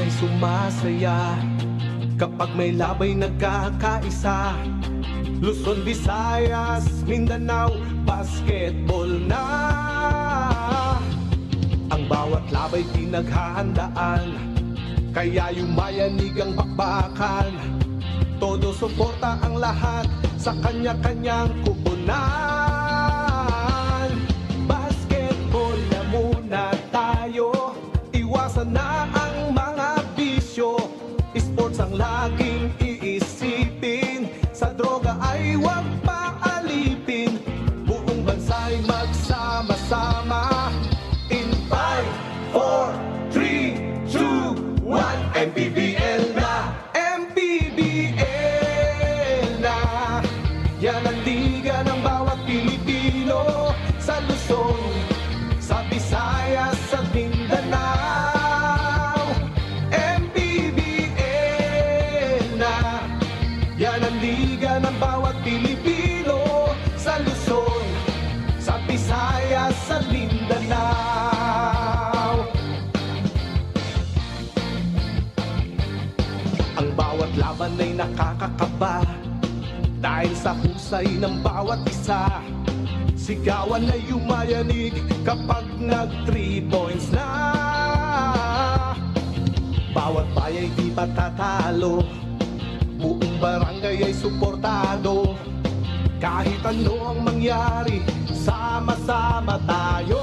ay sumasaya kapag may labay nagkakaisa. Luzon, Visayas, Mindanao, basketball na. Ang bawat labay pinaghahandaan, kaya yumayanig ang bakbakan. Todo suporta ang lahat sa kanya-kanyang kupunan. Basketball na muna tayo, iwasan na ang mga bisyo. Sports ang laging iisipin, sa droga ay huwag paalipin. Buong bansa'y magsama-sama. In 5, 4, 3, 2, 1, MPBL na! MPBL na! Yan ang liga ng bawat Pilipino, sa Luzon, sa Visayas at Mindanao. MPBL na! Yan ang liga ng bawat Pilipino, sa Luzon, sa Visayas at Mindanao. Ang bawat laban ay nakakakaba dahil sa husay ng bawat isa. Sigawan ay yumayanig kapag nag 3 points na. Bawat bayay di patatalo, buong barangay ay suportado. Kahit ano ang mangyari, sama-sama tayo.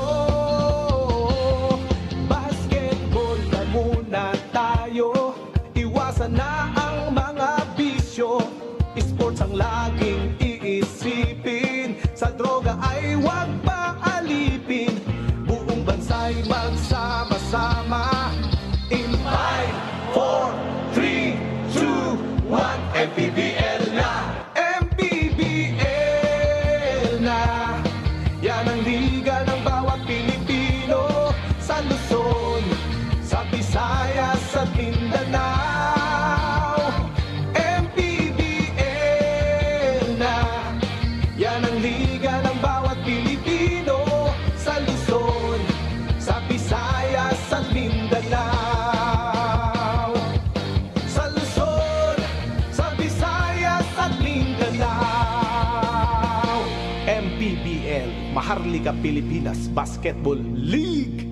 Basketball na muna tayo, iwasan na ang mga bisyo. Sports ang laging iisipin, sa droga ay huwag paalipin. Buong bansa'y magsama-sama. In 5, 4, 3, 2, 1, MPBL na! MPBL na! Yan ang liga ng bawat Pilipino, sa Luzon, sa Visayas at Mindanao. MPBL na! Yan ang liga ng bawat Pilipino, sa Luzon, sa Visayas at Mindanao. Sa Luzon, sa Visayas at Mindanao. MPBL, Maharlika Pilipinas Basketball League.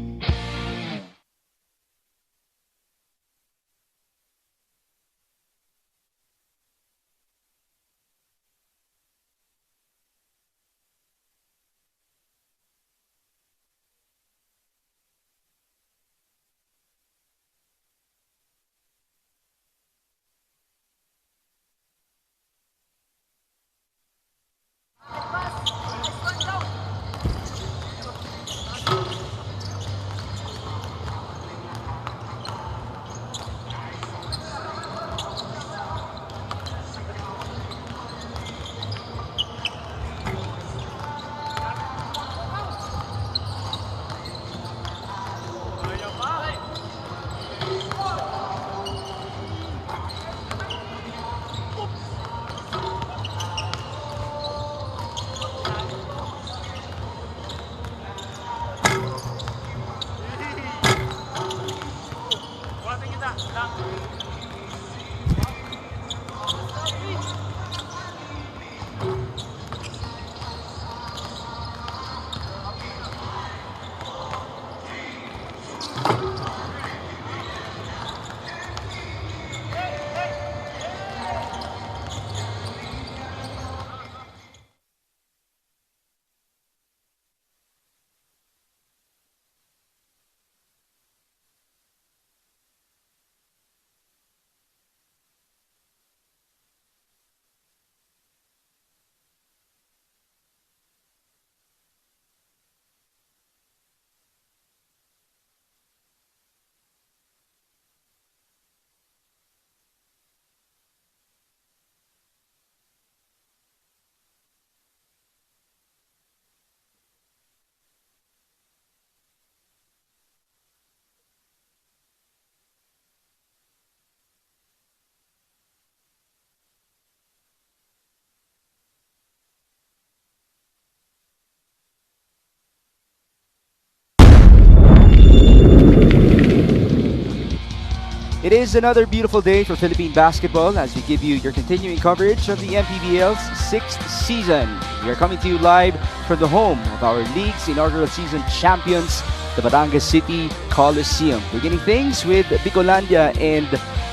It is another beautiful day for Philippine basketball as we give you your continuing coverage of the MPBL's 6th season. We are coming to you live from the home of our league's inaugural season champions, the Batangas City Coliseum. Beginning things with Bicolandia and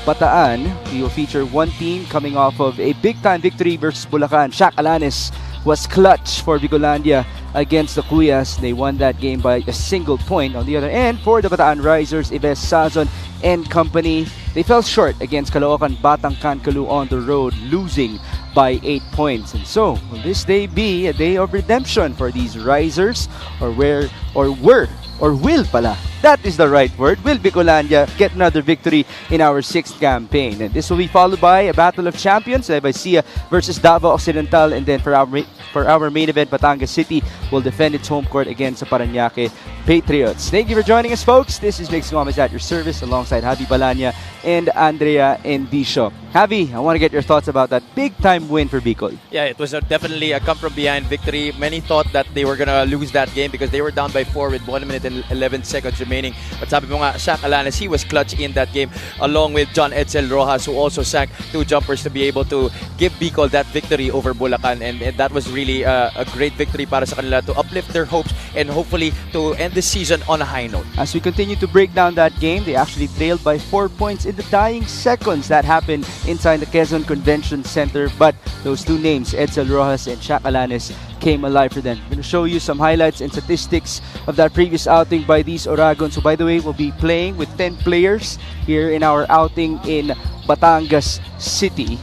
Bataan. We will feature one team coming off of a big-time victory versus Bulacan. Shaq Alanes was clutch for Bicolandia against the Cuyas. They won that game by a single point. On the other end, for the Bataan Risers, Ives Sazon and company, they fell short against Caloocan Batang Kankalu on the road, losing by 8 points. And so, will this day be a day of redemption for these Risers? Or will pala? That is the right word. Will Bicolandia get another victory in our 6th campaign? And this will be followed by a battle of champions, Levasia versus Davao Occidental. And then for our main event, Batangas City will defend its home court against the Parañaque Patriots. Thank you for joining us, folks. This is Mix Gomez at your service alongside Javi Balanya and Andrea Endicio. Javi, I want to get your thoughts about that big-time win for Bicol. Yeah, it was definitely a come-from-behind victory. Many thought that they were going to lose that game because they were down by 4 with 1 minute and 11 seconds remaining. But sabi mo nga, Shaq Alanes, he was clutch in that game along with John Edsel Rojas, who also sank 2 jumpers to be able to give Bicol that victory over Bulacan. And that was really a great victory para sa kanila to uplift their hopes and hopefully to end the season on a high note. As we continue to break down that game, they actually trailed by 4 points in the dying seconds. That happened inside the Quezon Convention Center, but those 2 names, Edsel Rojas and Shaq Alanes, came alive for them. I'm going to show you some highlights and statistics of that previous outing by these Oragons, who, by the way, will be playing with 10 players here in our outing in Batangas City.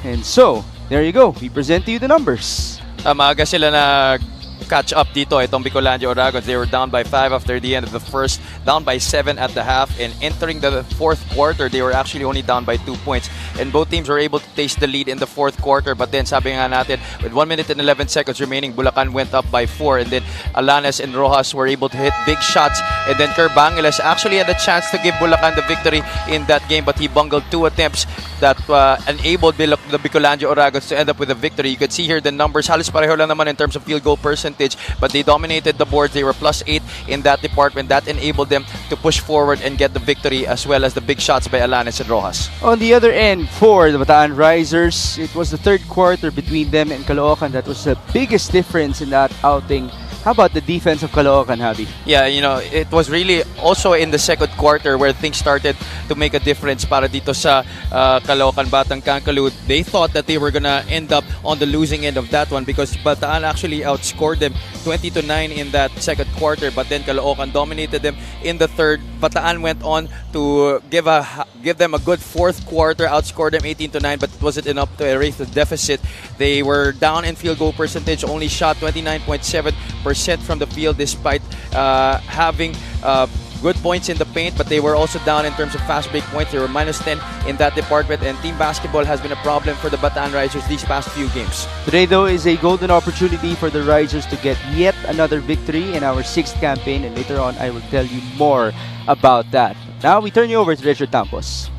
And so, there you go. We present to you the numbers. Maaga sila na catch up dito itong Bicolandia Oragons. They were down by 5 after the end of the first, down by 7 at the half, and entering the 4th quarter, they were actually only down by 2 points. And both teams were able to taste the lead in the 4th quarter, but then sabi nga natin, with 1 minute and 11 seconds remaining, Bulacan went up by 4, and then Alanes and Rojas were able to hit big shots, and then Kerbangeles actually had a chance to give Bulacan the victory in that game, but he bungled 2 attempts that enabled the Bicolandia Oragons to end up with a victory. You could see here the numbers, halos pareho lang naman in terms of field goal percentage, but they dominated the boards. They were +8 in that department. That enabled them to push forward and get the victory, as well as the big shots by Alanes and Rojas. On the other end, for the Bataan Risers, it was the 3rd quarter between them and Caloocan that was the biggest difference in that outing. How about the defense of Caloocan, Javi? Yeah, you know, it was really also in the 2nd quarter where things started to make a difference para dito sa Caloocan Batang Kankalu. They thought that they were gonna end up on the losing end of that one because Bataan actually outscored them 20-9 in that 2nd quarter, but then Caloocan dominated them in the 3rd. Bataan went on to give them a good 4th quarter, outscored them 18-9, but it wasn't enough to erase the deficit. They were down in field goal percentage, only shot 29.7% from the field despite having good points in the paint, but they were also down in terms of fast break points. They were -10 in that department, and team basketball has been a problem for the Bataan Risers these past few games. Today, though, is a golden opportunity for the Risers to get yet another victory in our 6th campaign, and later on I will tell you more about that. Now we turn you over to Richard Campos.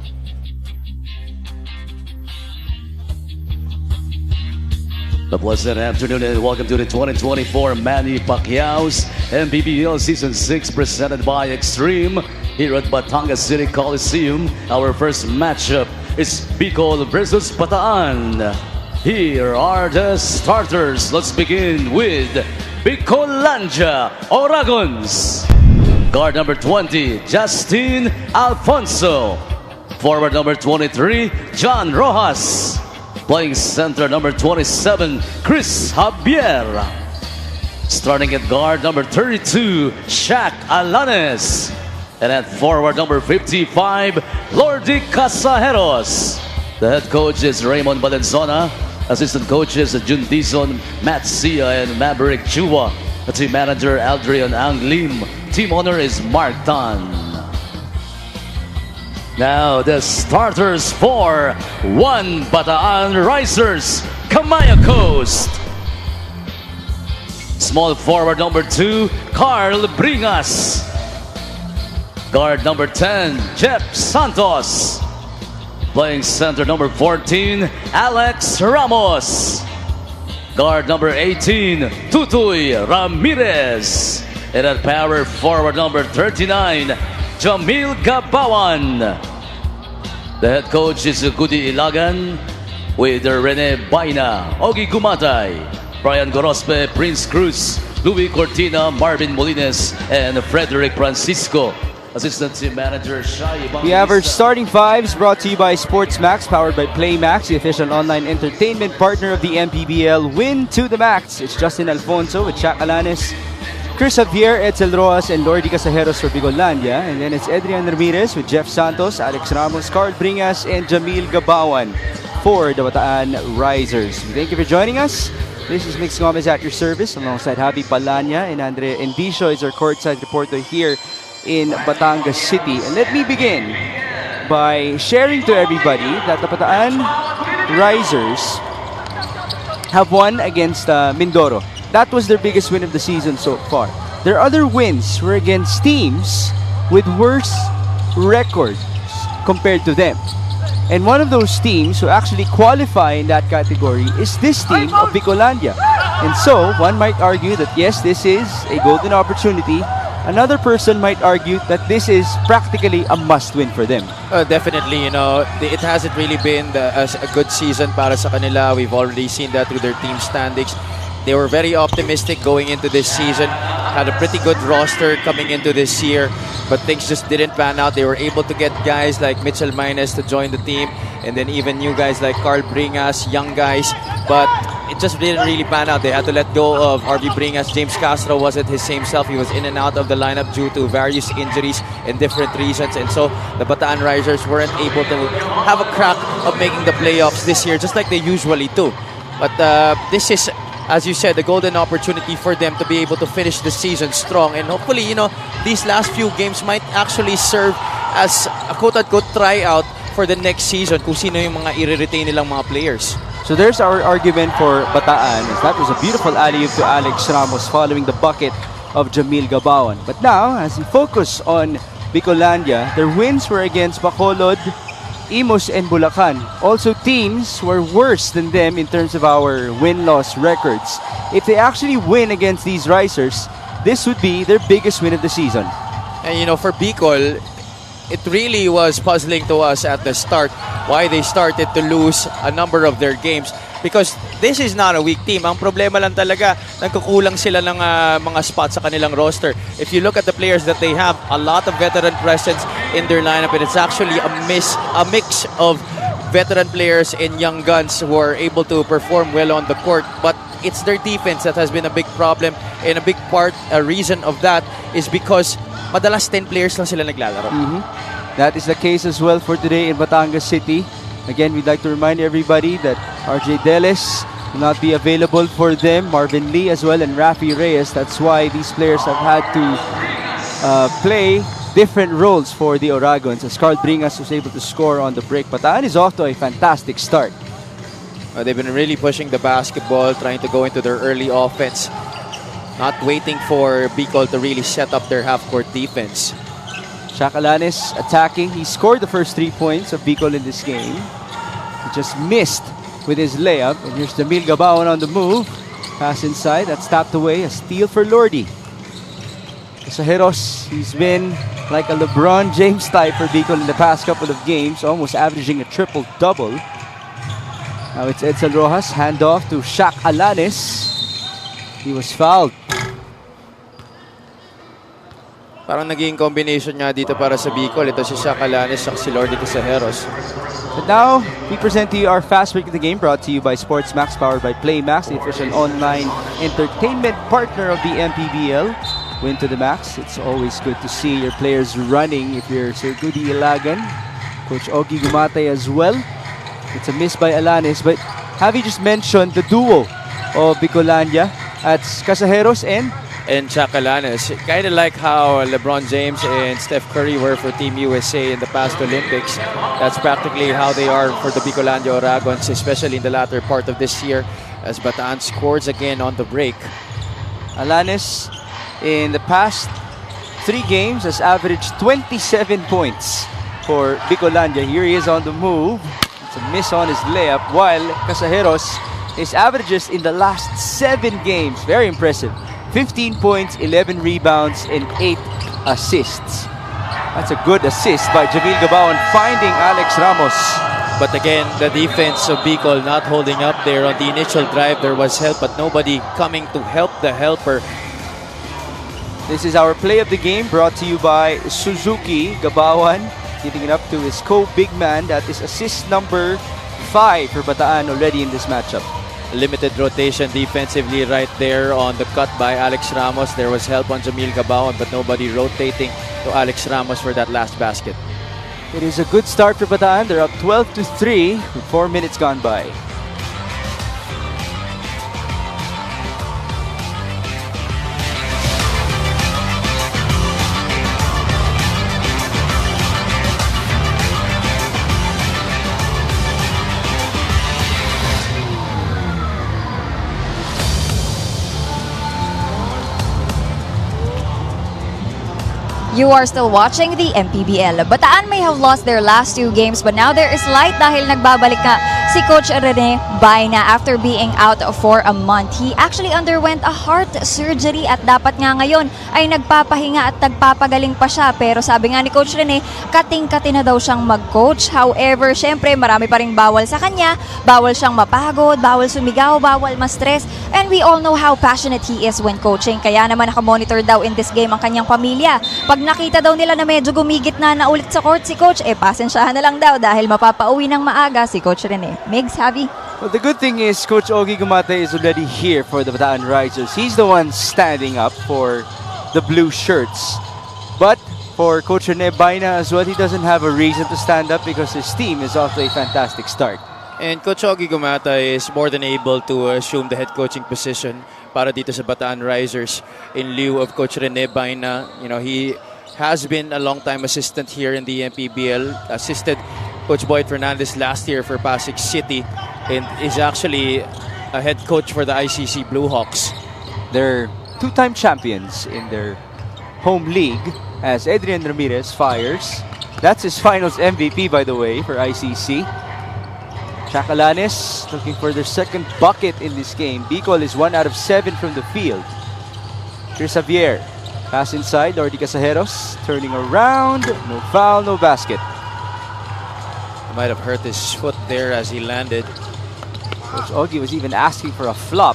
A pleasant afternoon and welcome to the 2024 Manny Pacquiao's MPBL Season 6 presented by Extreme here at Batangas City Coliseum. Our first matchup is Bicol versus Bataan. Here are the starters. Let's begin with Bicolandia Oragons. Guard number 20, Justin Alfonso. Forward number 23, John Rojas. Playing center number 27, Chris Javier. Starting at guard number 32, Shaq Alanes. And at forward number 55, Lordy Casajeros. The head coach is Raymond Valenzuela. Assistant coaches Jun Dizon, Matt Sia, and Maverick Chua. The team manager Aldrian Ang Lim. Team owner is Mark Tan. Now the starters for one Bataan Risers, Kamaya Coast. Small forward number 2, Carl Bringas. Guard number 10, Jeff Santos. Playing center number 14, Alex Ramos. Guard number 18, Tutoy Ramirez. And at power forward number 39, Jamil Gabawan. The head coach is Goody Ilagan with Rene Baina, Ogie Gumatay, Brian Gorospe, Prince Cruz, Louis Cortina, Marvin Molines, and Frederick Francisco. Assistant team manager Shai We have our starting fives brought to you by Sports Max, powered by Play Max, the official online entertainment partner of the MPBL. Win to the max. It's Justin Alfonso with Shaq Alanes, Chris Javier, Edsel Rojas, and Lordy Casajeros for Bicolandia. And then it's Adrian Ramirez with Jeff Santos, Alex Ramos, Carl Bringas, and Jamil Gabawan for the Bataan Risers. Thank you for joining us. This is Mix Gomez at your service alongside Javi Palanya, and Andre Endicio is our courtside reporter here in Batangas City. And let me begin by sharing to everybody that the Bataan Risers have won against Mindoro. That was their biggest win of the season so far. Their other wins were against teams with worse records compared to them. And one of those teams who actually qualify in that category is this team of Bicolandia. And so, one might argue that yes, this is a golden opportunity. Another person might argue that this is practically a must-win for them. Definitely, it hasn't really been a good season para sa kanila. We've already seen that through their team standings. They were very optimistic going into this season, had a pretty good roster coming into this year, but things just didn't pan out. They were able to get guys like Mitchell Maynes to join the team, and then even new guys like Carl Bringas, young guys, but it just didn't really pan out. They had to let go of RV Bringas. James Castro wasn't his same self. He was in and out of the lineup due to various injuries and different reasons, and so the Bataan Risers weren't able to have a crack of making the playoffs this year, just like they usually do. But this is, as you said, a golden opportunity for them to be able to finish the season strong. And hopefully, these last few games might actually serve as a quote-unquote tryout for the next season kung sino yung mga i-retain nilang mga players. So there's our argument for Bataan. That was a beautiful alley-oop to Alex Ramos following the bucket of Jamil Gabawan. But now, as we focus on Bicolandia, their wins were against Bacolod, Imus, and Bulacan. Also teams were worse than them in terms of our win-loss records. If they actually win against these Risers, this would be their biggest win of the season. And for Bicol, it really was puzzling to us at the start why they started to lose a number of their games, because this is not a weak team. Ang problema lang talaga, nagkukulang sila ng mga spots sa kanilang roster. If you look at the players that they have, a lot of veteran presence in their lineup, and it's actually a mix of veteran players and young guns who are able to perform well on the court. But it's their defense that has been a big problem, and a big a reason of that is because madalas 10 players lang sila naglalaro. That is the case as well for today in Batangas City. Again, we'd like to remind everybody that RJ Deles will not be available for them. Marvin Lee as well, and Rafi Reyes. That's why these players have had to play different roles for the Oragons, as Carl Bringas was able to score on the break. Bataan is off to a fantastic start. They've been really pushing the basketball, trying to go into their early offense, not waiting for Bicol to really set up their half-court defense. Shaq Alanes attacking. He scored the first 3 points of Bicol in this game. He just missed with his layup. And here's Jamil Gabawan on the move. Pass inside. That's tapped away. A steal for Lordy. Casajeros, he's been like a LeBron James type for Bicol in the past couple of games, almost averaging a triple-double. Now it's Edsel Rojas. Handoff to Shaq Alanes. He was fouled. Parang naging combination nga dito para sa Bicol. Ito si Shaq Alanes at si Lordy Casajeros. But now, we present to you our fast break of the game, brought to you by Sports Max, powered by Play Max, the official online entertainment partner of the MPBL. Win to the max. It's always good to see your players running. If you're Sir Goody Ilagan, Coach Ogie Gumatay as well. It's a miss by Alanes, but have you just mentioned the duo of Bicolandia at Casajeros and Shaq Alanes? Kind of like how LeBron James and Steph Curry were for Team USA in the past Olympics. That's practically how they are for the Bicolandia Oragons, especially in the latter part of this year, as Bataan scores again on the break. Alanes, in the past 3 games, has averaged 27 points for Bicolandia. Here he is on the move. It's a miss on his layup, while Casajeros, his averages in the last 7 games, very impressive. 15 points, 11 rebounds, and 8 assists. That's a good assist by Jamil Gabaon finding Alex Ramos. But again, the defense of Bicol not holding up there. On the initial drive, there was help, but nobody coming to help the helper. This is our play of the game brought to you by Suzuki. Gabawan giving it up to his co-big man. That is assist number 5 for Bataan already in this matchup. Limited rotation defensively right there on the cut by Alex Ramos. There was help on Jamil Gabaon, but nobody rotating to Alex Ramos for that last basket. It is a good start for Bataan. They're up 12-3 with 4 minutes gone by. You are still watching the MPBL. Bataan may have lost their last 2 games, but now there is light dahil nagbabalik na si Coach Rene Baina after being out for a month. He actually underwent a heart surgery at dapat nga ngayon ay nagpapahinga at nagpapagaling pa siya. Pero sabi nga ni Coach Rene, kating-kati na daw siyang mag-coach. However, syempre marami pa ring bawal sa kanya. Bawal siyang mapagod, bawal sumigaw, bawal ma-stress. And we all know how passionate he is when coaching. Kaya naman nakamonitor daw in this game ang kanyang pamilya. Pag nakita daw nila na medyo gumigit na ulit sa court si Coach, pasensyahan na lang daw dahil mapapauwi ng maaga si Coach Rene. Migs, Javi? Well, the good thing is Coach Ogie Gumate is already here for the Bataan Risers. He's the one standing up for the blue shirts. But for Coach Rene Baina as well, he doesn't have a reason to stand up because his team is off to a fantastic start. And Coach Ogie Gumata is more than able to assume the head coaching position para dito sa Bataan Risers in lieu of Coach Rene Baina. You know, he has been a long-time assistant here in the MPBL, assisted Coach Boyd Fernandez last year for Pasig City, and is actually a head coach for the ICC Blue Hawks. They're 2-time champions in their home league as Adrian Ramirez fires. That's his finals MVP, by the way, for ICC. Chacalanes looking for their second bucket in this game. Bicol is 1 out of 7 from the field. Here's Javier. Pass inside, Lordy Casajeros turning around. No foul, no basket. Might have hurt his foot there as he landed. Coach Ogie was even asking for a flop.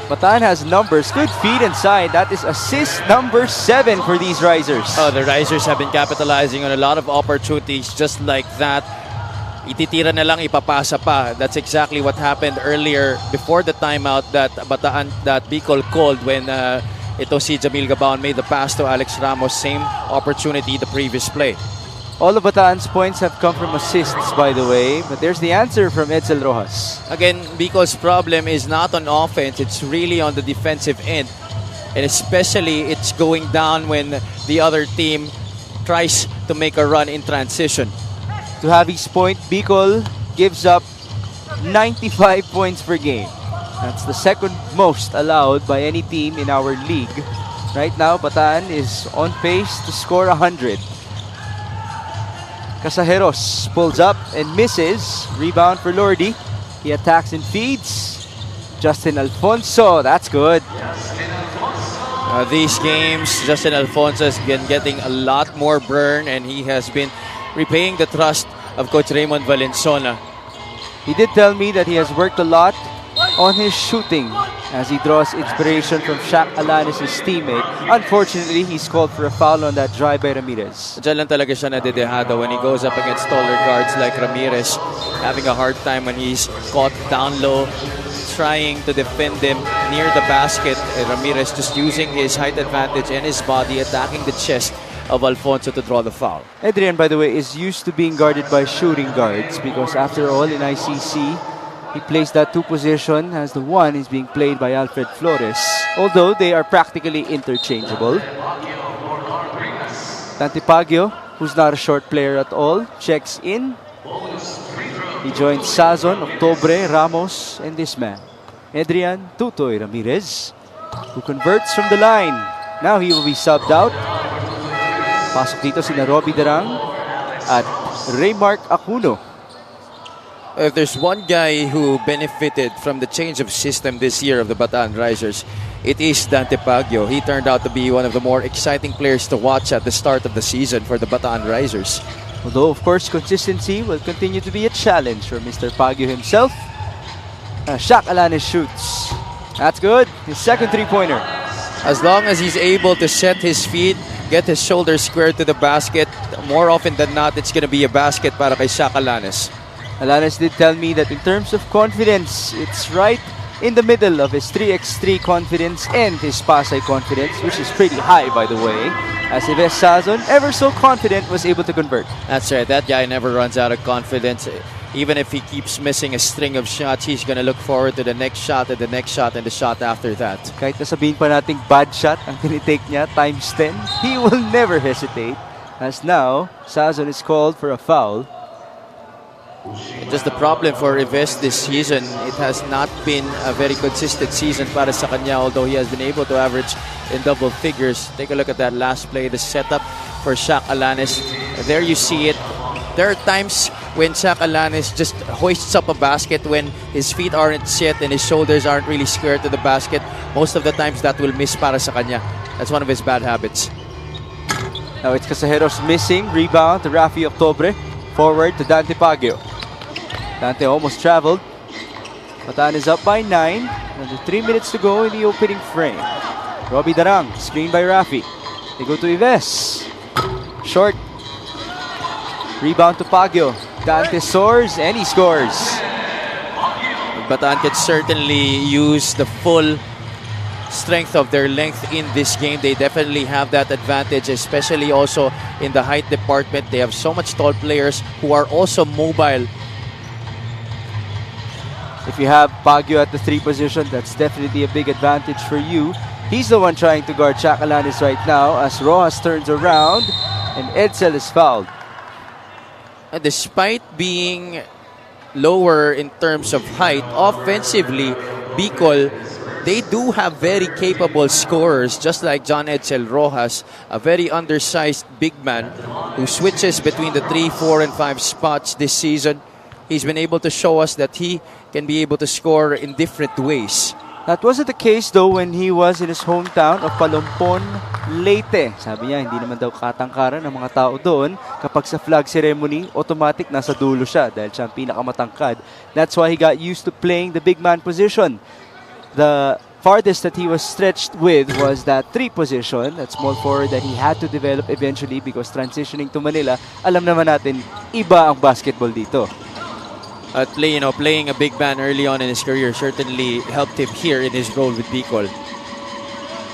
Bataan has numbers. Good feed inside. That is assist number 7 for these Risers. Oh, the Risers have been capitalizing on a lot of opportunities just like that. Ititira na lang, ipapasa pa. That's exactly what happened earlier before the timeout that Bicol called when ito si Jamil Gabaon made the pass to Alex Ramos. Same opportunity the previous play. All of Bataan's points have come from assists, by the way. But there's the answer from Edsel Rojas. Again, Bicol's problem is not on offense. It's really on the defensive end. And especially, it's going down when the other team tries to make a run in transition. To Javi's point, Bicol gives up 95 points per game. That's the second most allowed by any team in our league. Right now, Bataan is on pace to score 100. Casajeros pulls up and misses. Rebound for Lordy. He attacks and feeds. Justin Alfonso, that's good. These games, Justin Alfonso has been getting a lot more burn, and he has been repaying the trust of Coach Raymond Valenzuela. He did tell me that he has worked a lot on his shooting as he draws inspiration from Shaq Alanis, his teammate. Unfortunately, he's called for a foul on that drive by Ramirez. Diyan lang talaga siya nadedehado when he goes up against taller guards like Ramirez, having a hard time when he's caught down low, trying to defend him near the basket. And Ramirez just using his height advantage and his body, attacking the chest of Alfonso to draw the foul. Adrian, by the way, is used to being guarded by shooting guards because after all, in ICC, he plays that 2 position as the 1 is being played by Alfred Flores, although they are practically interchangeable. Tantipagio, who's not a short player at all, checks in. He joins Sazon, Octobre, Ramos, and this man, Adrian Tutoy Ramirez, who converts from the line. Now he will be subbed out. Pasok dito sina Robbie Darang at Raymark Acuno. If there's one guy who benefited from the change of system this year of the Bataan Risers, it is Dante Baguio. He turned out to be one of the more exciting players to watch at the start of the season for the Bataan Risers. Although, of course, consistency will continue to be a challenge for Mr. Baguio himself. Shaq Alanes shoots. That's good. His second three-pointer. As long as he's able to set his feet, get his shoulders squared to the basket, more often than not, it's going to be a basket para kay Shaq Alanes. Alanes did tell me that in terms of confidence, it's right in the middle of his 3x3 confidence and his Pasay confidence, which is pretty high, by the way, as Yves Sazon, ever so confident, was able to convert. That's right. That guy never runs out of confidence. Even if he keeps missing a string of shots, he's going to look forward to the next shot and the next shot and the shot after that. Kahit nasabihin pa nating bad shot ang tinitake niya times 10, he will never hesitate. As now, Sazon is called for a foul. Just the problem for Yves this season, it has not been a very consistent season para sa kanya, although he has been able to average in double figures. Take a look at that last play, the setup for Shaq Alanes. There you see it. There are times when Shaq Alanes just hoists up a basket when his feet aren't set and his shoulders aren't really squared to the basket. Most of the times that will miss para sa kanya. That's one of his bad habits. Now it's Casajeros missing. Rebound to Rafi Octobre. Forward to Dante Baguio. Dante almost traveled. Bataan is up by 9. Under 3 minutes to go in the opening frame. Robbie Darang, screen by Rafi. They go to Yves. Short. Rebound to Baguio. Dante soars and he scores. Bataan can certainly use the full strength of their length in this game. They definitely have that advantage, especially also in the height department. They have so much tall players who are also mobile. If you have Baguio at the 3 position, that's definitely a big advantage for you. He's the one trying to guard Shaq Alanes right now as Rojas turns around and Edsel is fouled. And despite being lower in terms of height, offensively, Bicol, they do have very capable scorers, just like John Edsel Rojas, a very undersized big man who switches between the 3, 4, and 5 spots this season. He's been able to show us that he can be able to score in different ways. That wasn't the case though when he was in his hometown of Palumpon, Leyte. Sabi niya, hindi naman daw katangkaran ng mga tao doon. Kapag sa flag ceremony, automatic nasa dulo siya dahil siya ang pinakamatangkad. That's why he got used to playing the big man position. The farthest that he was stretched with was that 3 position, that small forward that he had to develop eventually because transitioning to Manila, alam naman natin, iba ang basketball dito. Playing a big man early on in his career certainly helped him here in his role with Bicol.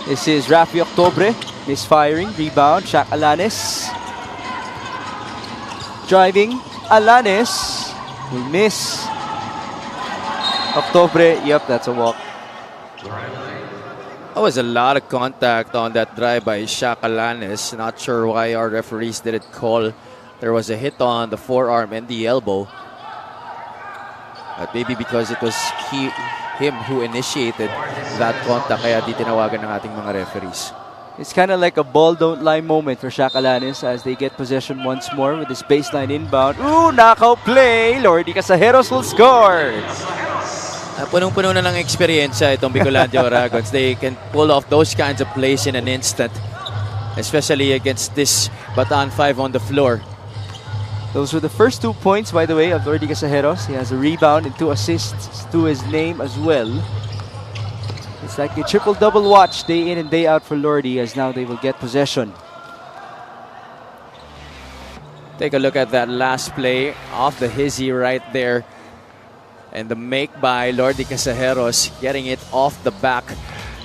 This is Rafi Octobre, misfiring, rebound, Shaq Alanes. Driving, Alanes will miss. Octobre, yep, that's a walk. There was a lot of contact on that drive by Shaq Alanes. Not sure why our referees didn't call. There was a hit on the forearm and the elbow. But maybe because it was him who initiated that contact, kaya di tinawagan ng ating mga referees. It's kind of like a ball don't lie moment for Shaq Alanes as they get possession once more with this baseline inbound. Ooh, knockout play! Lordy Casajeros will score! Punong-puno na ng experience itong Bicolandia Dragons. They can pull off those kinds of plays in an instant, especially against this Bataan 5 on the floor. Those were the first 2 points, by the way, of Lordy Casajeros. He has a rebound and 2 assists to his name as well. It's like a triple-double watch day in and day out for Lordy as now they will get possession. Take a look at that last play off the hizzy right there. And the make by Lordy Casajeros, getting it off the back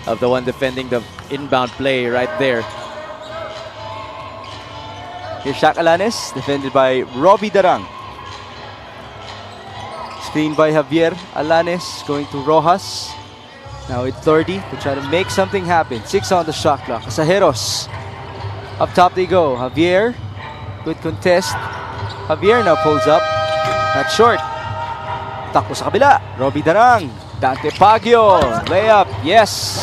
of the one defending the inbound play right there. Here's Shaq Alanes, defended by Robbie Darang. Screen by Javier Alanes, going to Rojas. Now it's Lordy to try to make something happen. 6 on the shot clock. Casajeros. Up top they go. Javier, good contest. Javier now pulls up. Not short. Takbo sa kabila. Robbie Darang. Dante Baguio. Layup. Yes.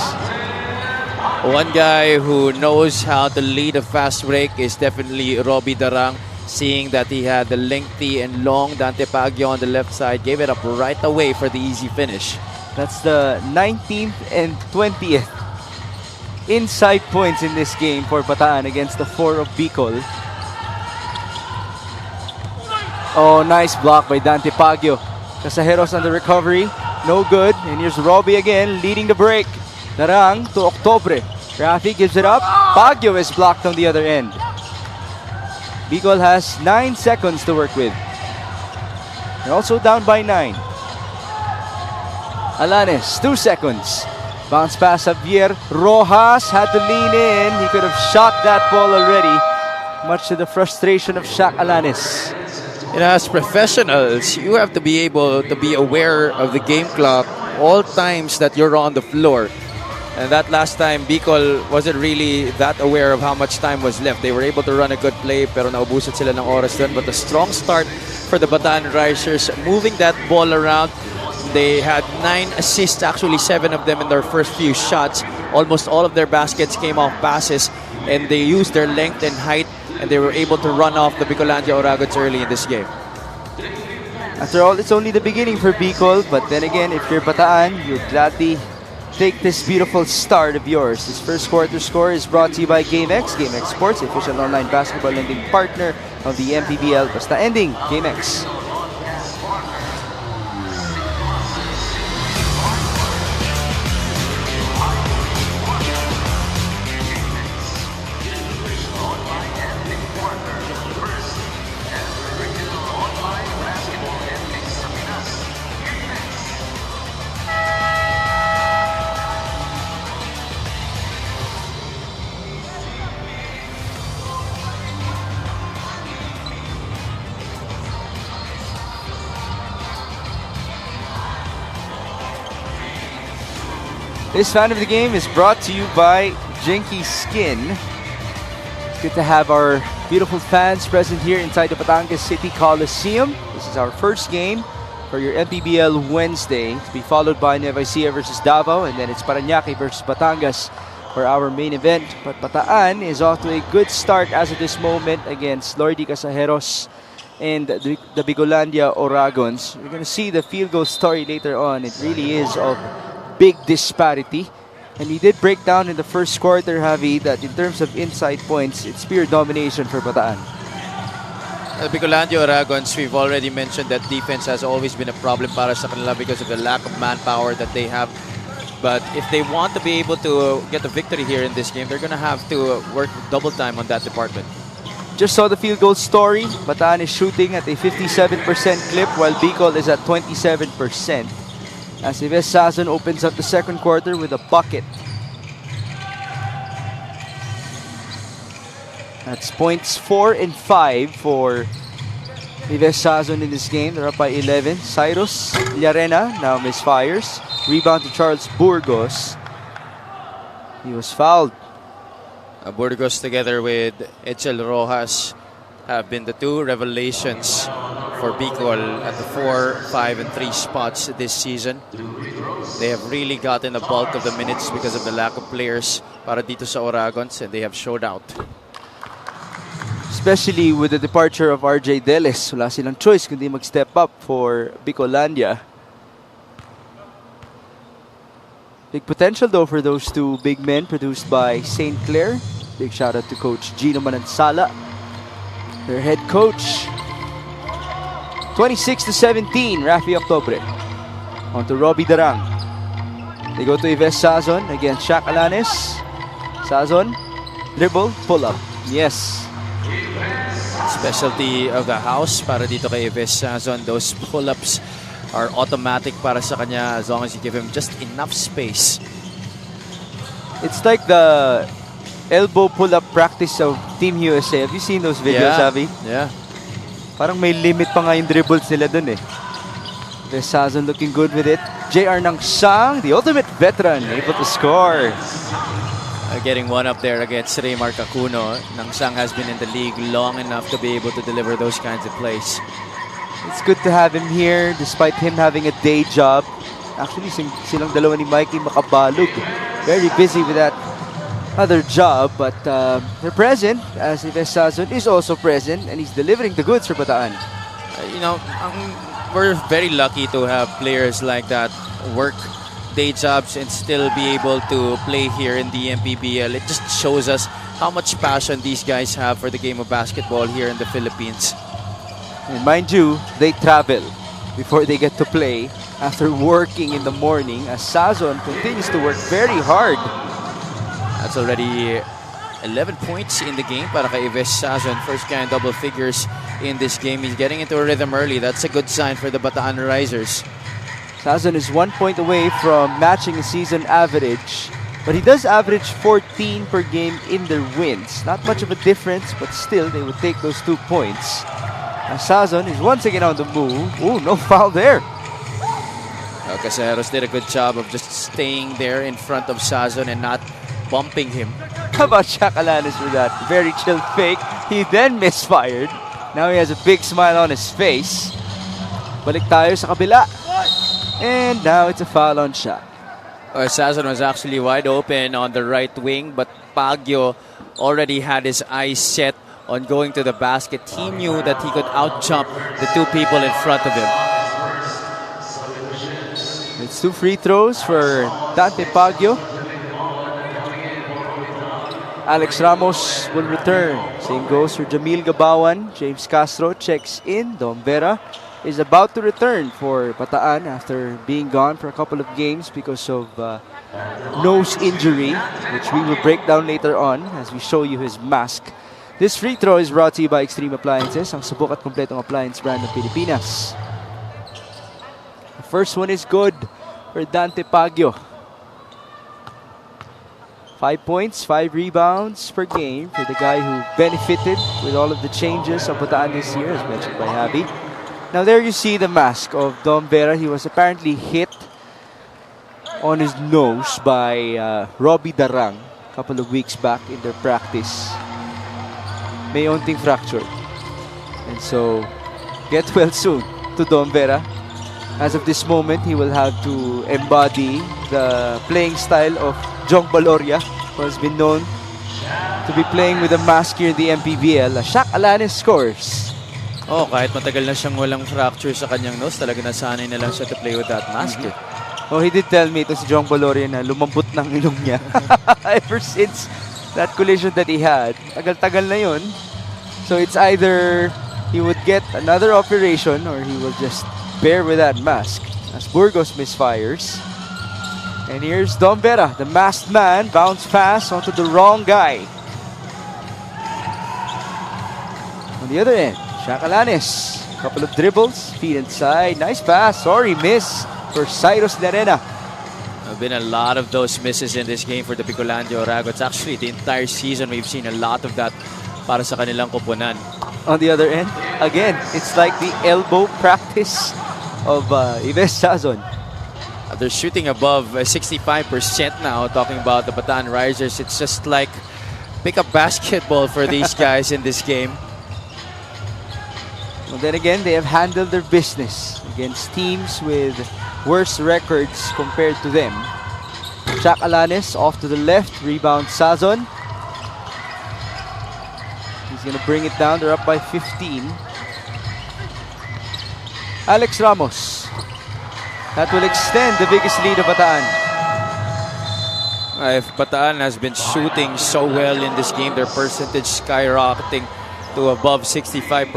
One guy who knows how to lead a fast break is definitely Robbie Darang. Seeing that he had the lengthy and long Dante Baguio on the left side, gave it up right away for the easy finish. That's the 19th and 20th inside points in this game for Bataan against the 4 of Bicol. Oh, nice block by Dante Pagio. Casajeros on the recovery. No good. And here's Robbie again, leading the break. Narang to Octobre. Rafi gives it up. Pagio is blocked on the other end. Bicol has 9 seconds to work with. They're also down by 9. Alanes, 2 seconds. Bounce pass Javier Rojas had to lean in. He could have shot that ball already, much to the frustration of Shaq Alanes. As professionals, you have to be able to be aware of the game clock all times that you're on the floor. And that last time, Bicol wasn't really that aware of how much time was left. They were able to run a good play, pero naubusan sila ng oras dun. But a strong start for the Bataan Risers, moving that ball around. They had 9 assists, actually 7 of them in their first few shots. Almost all of their baskets came off passes, and they used their length and height, and they were able to run off the Bicolandia Oragons early in this game. After all, it's only the beginning for Bicol, but then again, if you're Bataan, you'll gladly take this beautiful start of yours. This first quarter score is brought to you by GameX. GameX Sports, official online basketball lending partner of the MPBL. Basta ending, GameX. This fan of the game is brought to you by Jinky Skin. It's good to have our beautiful fans present here inside the Batangas City Coliseum. This is our first game for your MPBL Wednesday, to be followed by Nueva Ecija versus Davao, and then it's Parañaque versus Batangas for our main event. But Bataan is off to a good start as of this moment against Lordy Casajeros and the Bicolandia Oragons. You're going to see the field goal story later on. It really is of big disparity, and we did break down in the first quarter, Javi, that in terms of inside points, it's pure domination for Bataan. The Bicolandia Oragons, we've already mentioned that defense has always been a problem para sa kanila because of the lack of manpower that they have. But if they want to be able to get a victory here in this game, they're going to have to work double time on that department. Just saw the field goal story. Bataan is shooting at a 57% clip while Bicol is at 27%. As Ives Sazon opens up the second quarter with a bucket. That's points 4 and 5 for Ives Sazon in this game. They're up by 11. Cyrus Llarena now misfires. Rebound to Charles Burgos. He was fouled. Burgos together with Edsel Rojas have been the two revelations for Bicol at the 4, 5, and 3 spots this season. They have really gotten the bulk of the minutes because of the lack of players para dito sa Oragons, and they have showed out. Especially with the departure of RJ Deles. Wala silang choice kundi mag-step up for Bicolandia. Big potential though for those two big men produced by St. Clair. Big shout out to Coach Gino Manansala, their head coach. 26-17, Rafi Octobre. On to Robbie Darang. They go to Ives Sazon against Shaq Alanes. Sazon, dribble, pull up. Yes. Specialty of the house para dito kay Ives Sazon. Those pull-ups are automatic para sa kanya as long as you give him just enough space. It's like the elbow pull-up practice of Team USA. Have you seen those videos, Avi? Yeah. Parang may limit pa nga yung dribbles nila dun eh. Ives Sazon looking good with it. JR Nangsang, the ultimate veteran, able to score. Getting one up there against Raymar Cacuno. Nangsang has been in the league long enough to be able to deliver those kinds of plays. It's good to have him here despite him having a day job. Actually, silang dalawa ni Mikey makabalog. Very busy with that other job, but they're present as Ives Sazon is also present, and he's delivering the goods for Bataan. We're very lucky to have players like that work day jobs and still be able to play here in the MPBL. It just shows us how much passion these guys have for the game of basketball here in the Philippines. And mind you, they travel before they get to play after working in the morning, as Sazon continues to work very hard. That's already 11 points in the game para kay Ives Sazon. First guy in double figures in this game. He's getting into a rhythm early. That's a good sign for the Bataan Risers. Sazon is 1 point away from matching a season average, but he does average 14 per game in their wins. Not much of a difference, but still they would take those 2 points. Now Sazon is once again on the move. Ooh, no foul there. Caseros did a good job of just staying there in front of Sazon and not bumping him. How about Shaq Alanis with that very chill fake? He then misfired. Now he has a big smile on his face. Balik tayo sa kabila. And now it's a foul on Shaq. Sazon was actually wide open on the right wing, but Baguio already had his eyes set on going to the basket. He knew that he could outjump the 2 people in front of him. It's 2 free throws for Dante Baguio. Alex Ramos will return. Same goes for Jamil Gabawan. James Castro checks in. Dom Vera is about to return for Bataan after being gone for a couple of games because of nose injury, which we will break down later on as we show you his mask. This free throw is brought to you by Extreme Appliances, ang subok at kompletong appliance brand ng Pilipinas. The first one is good for Dante Baguio. 5 points, 5 rebounds per game for the guy who benefited with all of the changes of Bataan this year, as mentioned by Javi. Now there you see the mask of Dom Vera. He was apparently hit on his nose by Robbie Darang a couple of weeks back in their practice. May onting fracture. And so, get well soon to Dom Vera. As of this moment, he will have to embody the playing style of Jong Baloria, who has been known to be playing with a mask here in the MPBL. Shaq Alanis scores. Oh, kahit matagal na siyang walang fracture sa kanyang nose, talaga nasanay na lang siya to play with that mask. Oh, he did tell me ito si Jong Baloria na lumambot ng ilong niya ever since that collision that he had. Tagal-tagal na yun. So it's either he would get another operation or he will just bear with that mask as Burgos misfires. And here's Dom Vera, the masked man, bounce pass onto the wrong guy. On the other end, Shaq Alanis, couple of dribbles, feet inside, nice pass, sorry, miss for Cyrus Larena. There have been a lot of those misses in this game for the Bicolandia Oragots. Actually, the entire season we've seen a lot of that para sa kanilang koponan. On the other end, again, it's like the elbow practice of Ives Sazon. They're shooting above 65% now, talking about the Bataan Risers. It's just like pick-up basketball for these guys in this game. Well, then again, they have handled their business against teams with worse records compared to them. Shaq Alanis off to the left, rebound Sazon. He's going to bring it down. They're up by 15. Alex Ramos. That will extend the biggest lead of Bataan. If Bataan has been shooting so well in this game, their percentage skyrocketing to above 65%.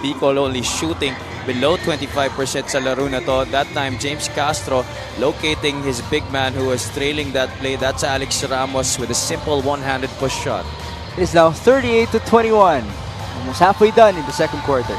Bicol only shooting below 25% sa laro na to. That time, James Castro locating his big man who was trailing that play. That's Alex Ramos with a simple one-handed push shot. It is now 38-21. Almost halfway done in the second quarter.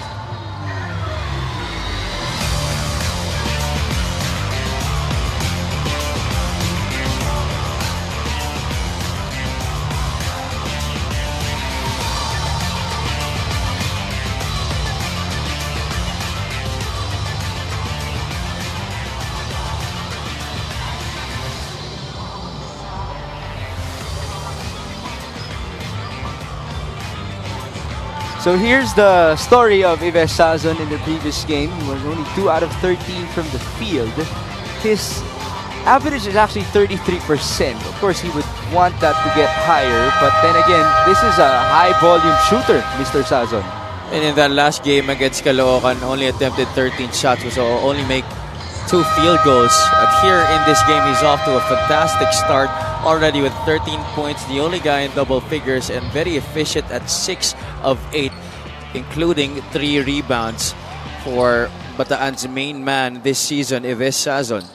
So here's the story of Ives Sazon in the previous game. He was only 2 out of 13 from the field. His average is actually 33%. Of course, he would want that to get higher. But then again, this is a high-volume shooter, Mr. Sazon. And in that last game against Caloocan, only attempted 13 shots, so only make 2 field goals. And here in this game, he's off to a fantastic start already with 13 points, the only guy in double figures, and very efficient at 6 of 8, including 3 rebounds for Bataan's main man this season, Ives Sazon.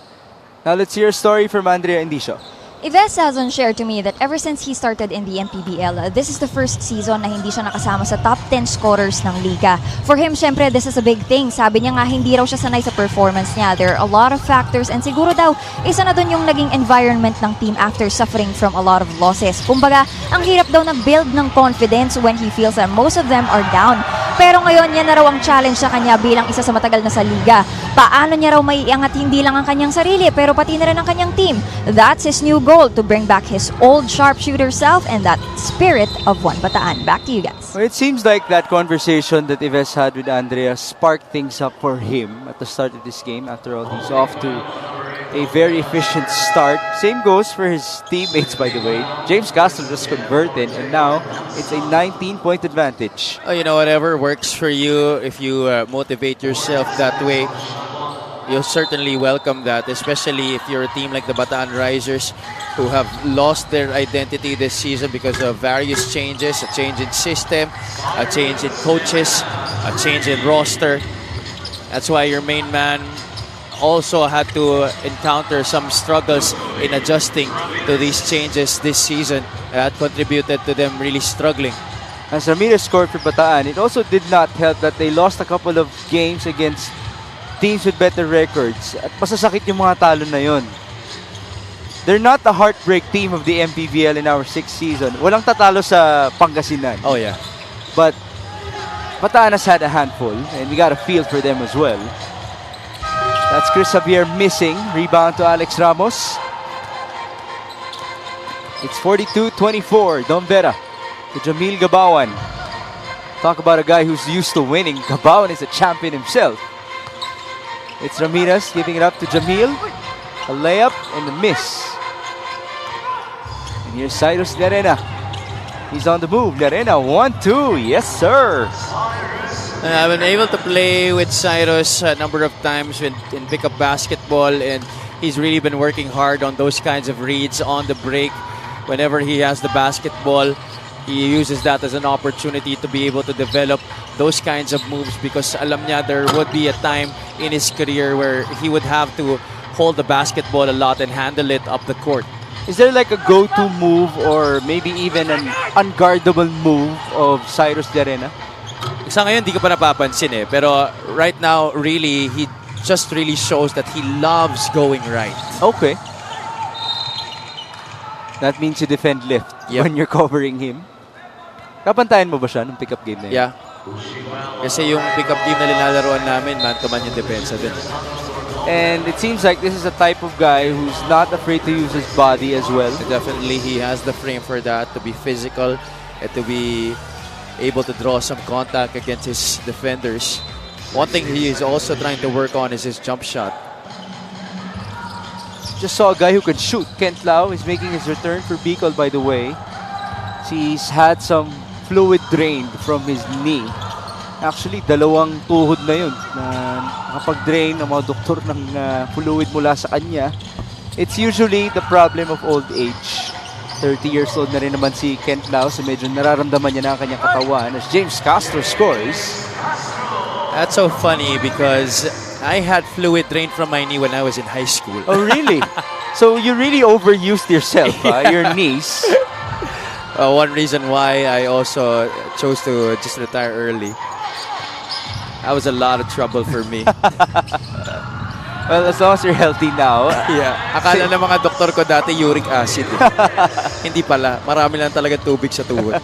Now let's hear a story from Andrea Indicio. Ives Sazon shared to me that ever since he started in the MPBL, this is the first season na hindi siya nakasama sa top 10 scorers ng liga. For him, syempre, this is a big thing. Sabi niya nga, hindi raw siya sanay sa performance niya. There are a lot of factors and siguro daw, isa na dun yung naging environment ng team after suffering from a lot of losses. Kumbaga, ang hirap daw nag-build ng confidence when he feels that most of them are down. Pero ngayon, yan na raw ang challenge sa kanya bilang isa sa matagal na sa liga. Paano niya raw maiangat hindi lang ang kanyang sarili, pero pati na rin ang kanyang team. That's his new goal, to bring back his old sharpshooter self and that spirit of One Bataan. Back to you guys. Well, it seems like that conversation that Ives had with Andrea sparked things up for him at the start of this game. After all, he's off to a very efficient start. Same goes for his teammates, by the way. James Castro just converted, and now it's a 19-point advantage. You know, whatever works for you, if you motivate yourself that way, you'll certainly welcome that, especially if you're a team like the Bataan Risers who have lost their identity this season because of various changes, a change in system, a change in coaches, a change in roster. That's why your main man also had to encounter some struggles in adjusting to these changes this season. That contributed to them really struggling. As Ramirez scored for Bataan, it also did not help that they lost a couple of games against teams with better records. At masasakit yung mga talo na yun. They're not the heartbreak team of the MPBL in our 6th season. Walang tatalo sa Pangasinan. Oh yeah. But Bataan has had a handful, and we got a feel for them as well. That's Chris Javier missing. Rebound to Alex Ramos. It's 42-24. Don Vera to Jamil Gabawan. Talk about a guy who's used to winning. Gabawan is a champion himself. It's Ramirez giving it up to Jamil. A layup and a miss. And here's Cyrus Lerena. He's on the move. Lerena, 1-2. Yes, sir. I've been able to play with Cyrus a number of times in pickup basketball, and he's really been working hard on those kinds of reads on the break. Whenever he has the basketball, he uses that as an opportunity to be able to develop those kinds of moves, because alam niya there would be a time in his career where he would have to hold the basketball a lot and handle it up the court. Is there like a go-to move or maybe even an unguardable move of Cyrus Lerena? Sa ngayon, di ko pa napapansin eh. Pero right now, really, he just really shows that he loves going right. Okay. That means you defend left when you're covering him. Kapantayan mo ba siya nung pick-up game na yun? Yeah. Kasi yung pick-up game na linalaroan namin, man-to-man yung depensa din. And it seems like this is a type of guy who's not afraid to use his body as well. Definitely, he has the frame for that, to be physical and to be able to draw some contact against his defenders. One thing he is also trying to work on is his jump shot. Just saw a guy who can shoot. Kent Lau is making his return for Bicol, by the way. He's had some fluid drained from his knee. Actually, dalawang tuhod na yun na nakapag-drain ng mga doktor ng fluid mula sa kanya. It's usually the problem of old age. 30 years old na rin naman si Kent Lau, so medyo nararamdaman niya na ang kanyang katawan as James Castro scores. That's so funny because I had fluid drained from my knee when I was in high school. Oh, really? So you really overused yourself, your knees. One reason why I also chose to just retire early. That was a lot of trouble for me. Well, as long as you're healthy now. Yeah. Akala ng mga doktor ko dati uric acid. Hindi pala. Marami lang talaga tubig sa tuhod.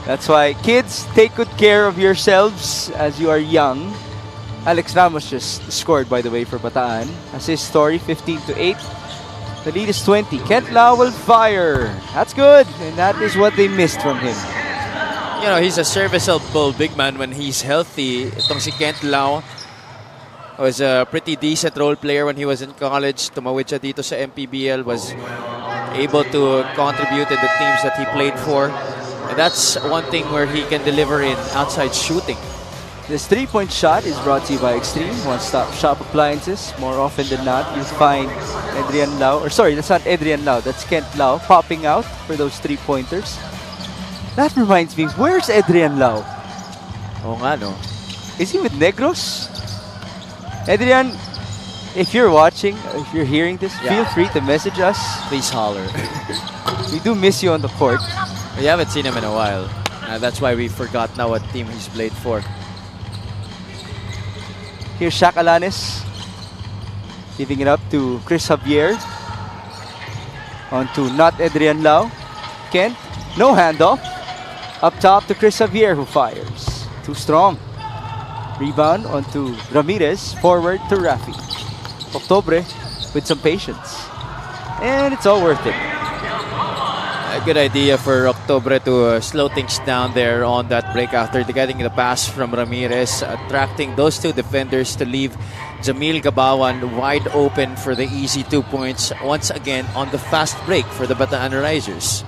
That's why, kids, take good care of yourselves as you are young. Alex Ramos just scored, by the way, for Bataan. Assist story, 15-8. The lead is 20. Kent Lau will fire. That's good. And that is what they missed from him. You know, he's a serviceable big man when he's healthy. Itong si Kent Lau was a pretty decent role player when he was in college. Tumawid siya dito sa MPBL, was able to contribute in the teams that he played for. And that's one thing where he can deliver in outside shooting. This 3-point shot is brought to you by Extreme One-Stop Shop Appliances. More often than not, you'll find Adrian Lau, or sorry, that's not Adrian Lau, that's Kent Lau popping out for those 3-pointers. That reminds me, where's Adrian Lau? Oo nga, no? Is he with Negros? Adrian, if you're watching, if you're hearing this, feel free to message us. Please holler. We do miss you on the court. We haven't seen him in a while. That's why we forgot now what team he's played for. Here's Shaq Alanes, giving it up to Chris Javier. On to not Adrian Lau. Kent, no handoff. Up top to Chris Javier, who fires. Too strong. Rebound onto Ramirez, forward to Rafi. Octobre with some patience. And it's all worth it. A good idea for Octobre to slow things down there on that break after getting the pass from Ramirez, attracting those two defenders to leave Jamil Gabawan wide open for the easy 2 points once again on the fast break for the Bataan Risers.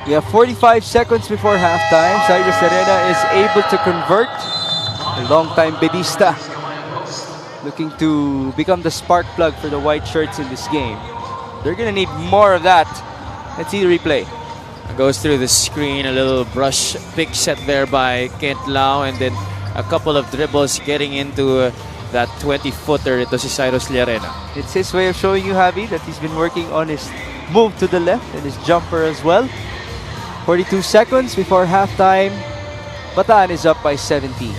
We have 45 seconds before halftime. Cyrus Arena is able to convert. A long-time bedista looking to become the spark plug for the white shirts in this game. They're going to need more of that. Let's see the replay. Goes through the screen, a little brush pick set there by Kent Lau, and then a couple of dribbles getting into that 20-footer. Ito si Cyrus Llarena. It's his way of showing you, Javi, that he's been working on his move to the left and his jumper as well. 42 seconds before halftime. Bataan is up by 17.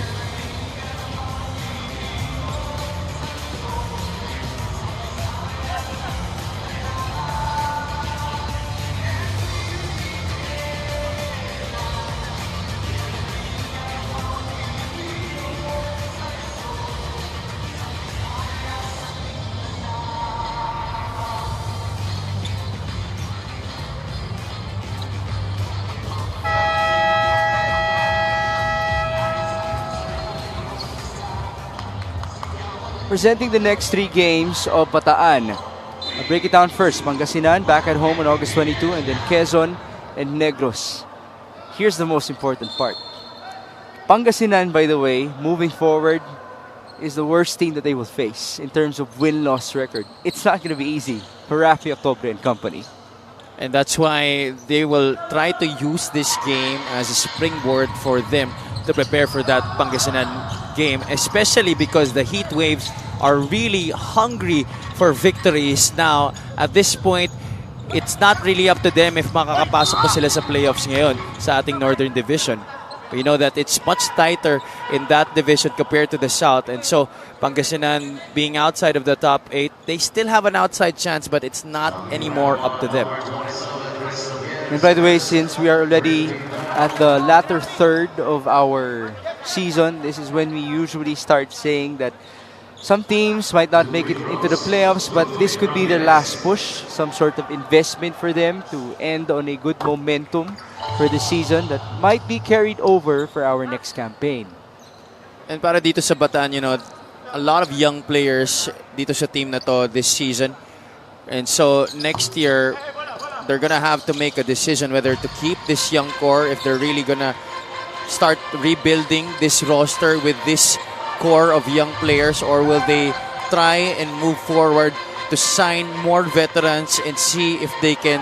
Presenting the next 3 games of Bataan. I'll break it down first. Pangasinan back at home on August 22, and then Quezon and Negros. Here's the most important part. Pangasinan, by the way, moving forward, is the worst team that they will face in terms of win-loss record. It's not going to be easy for Rafi Octobre and company. And that's why they will try to use this game as a springboard for them to prepare for that Pangasinan game, especially because the Heat Waves are really hungry for victories now. At this point, it's not really up to them if makakapasok pa sila sa playoffs ngayon sa ating Northern Division. We know that it's much tighter in that division compared to the South, and so Pangasinan being outside of the top 8, they still have an outside chance, but it's not anymore up to them. And by the way, since we are already at the latter third of our season, this is when we usually start saying that some teams might not make it into the playoffs, but this could be their last push, some sort of investment for them to end on a good momentum for the season that might be carried over for our next campaign. And para dito sa Bataan, you know, a lot of young players dito sa team na to this season. And so next year, they're gonna have to make a decision whether to keep this young core, if they're really gonna start rebuilding this roster with this core of young players, or will they try and move forward to sign more veterans and see if they can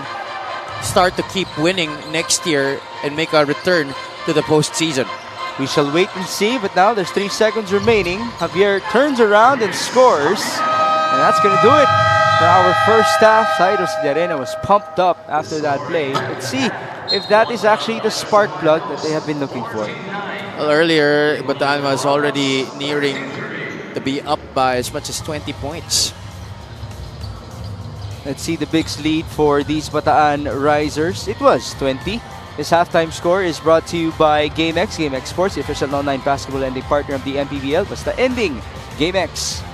start to keep winning next year and make a return to the postseason. We shall wait and see, but now there's 3 seconds remaining. Javier turns around and scores, and that's going to do it for our first half. Cyrus Llarena was pumped up after that play. Let's see if that is actually the spark plug that they have been looking for. Well, earlier, Bataan was already nearing to be up by as much as 20 points. Let's see the Bigs lead for these Bataan Risers. It was 20. This halftime score is brought to you by GameX. GameX Sports, the official online basketball lending partner of the MPBL. Basta ending, GameX.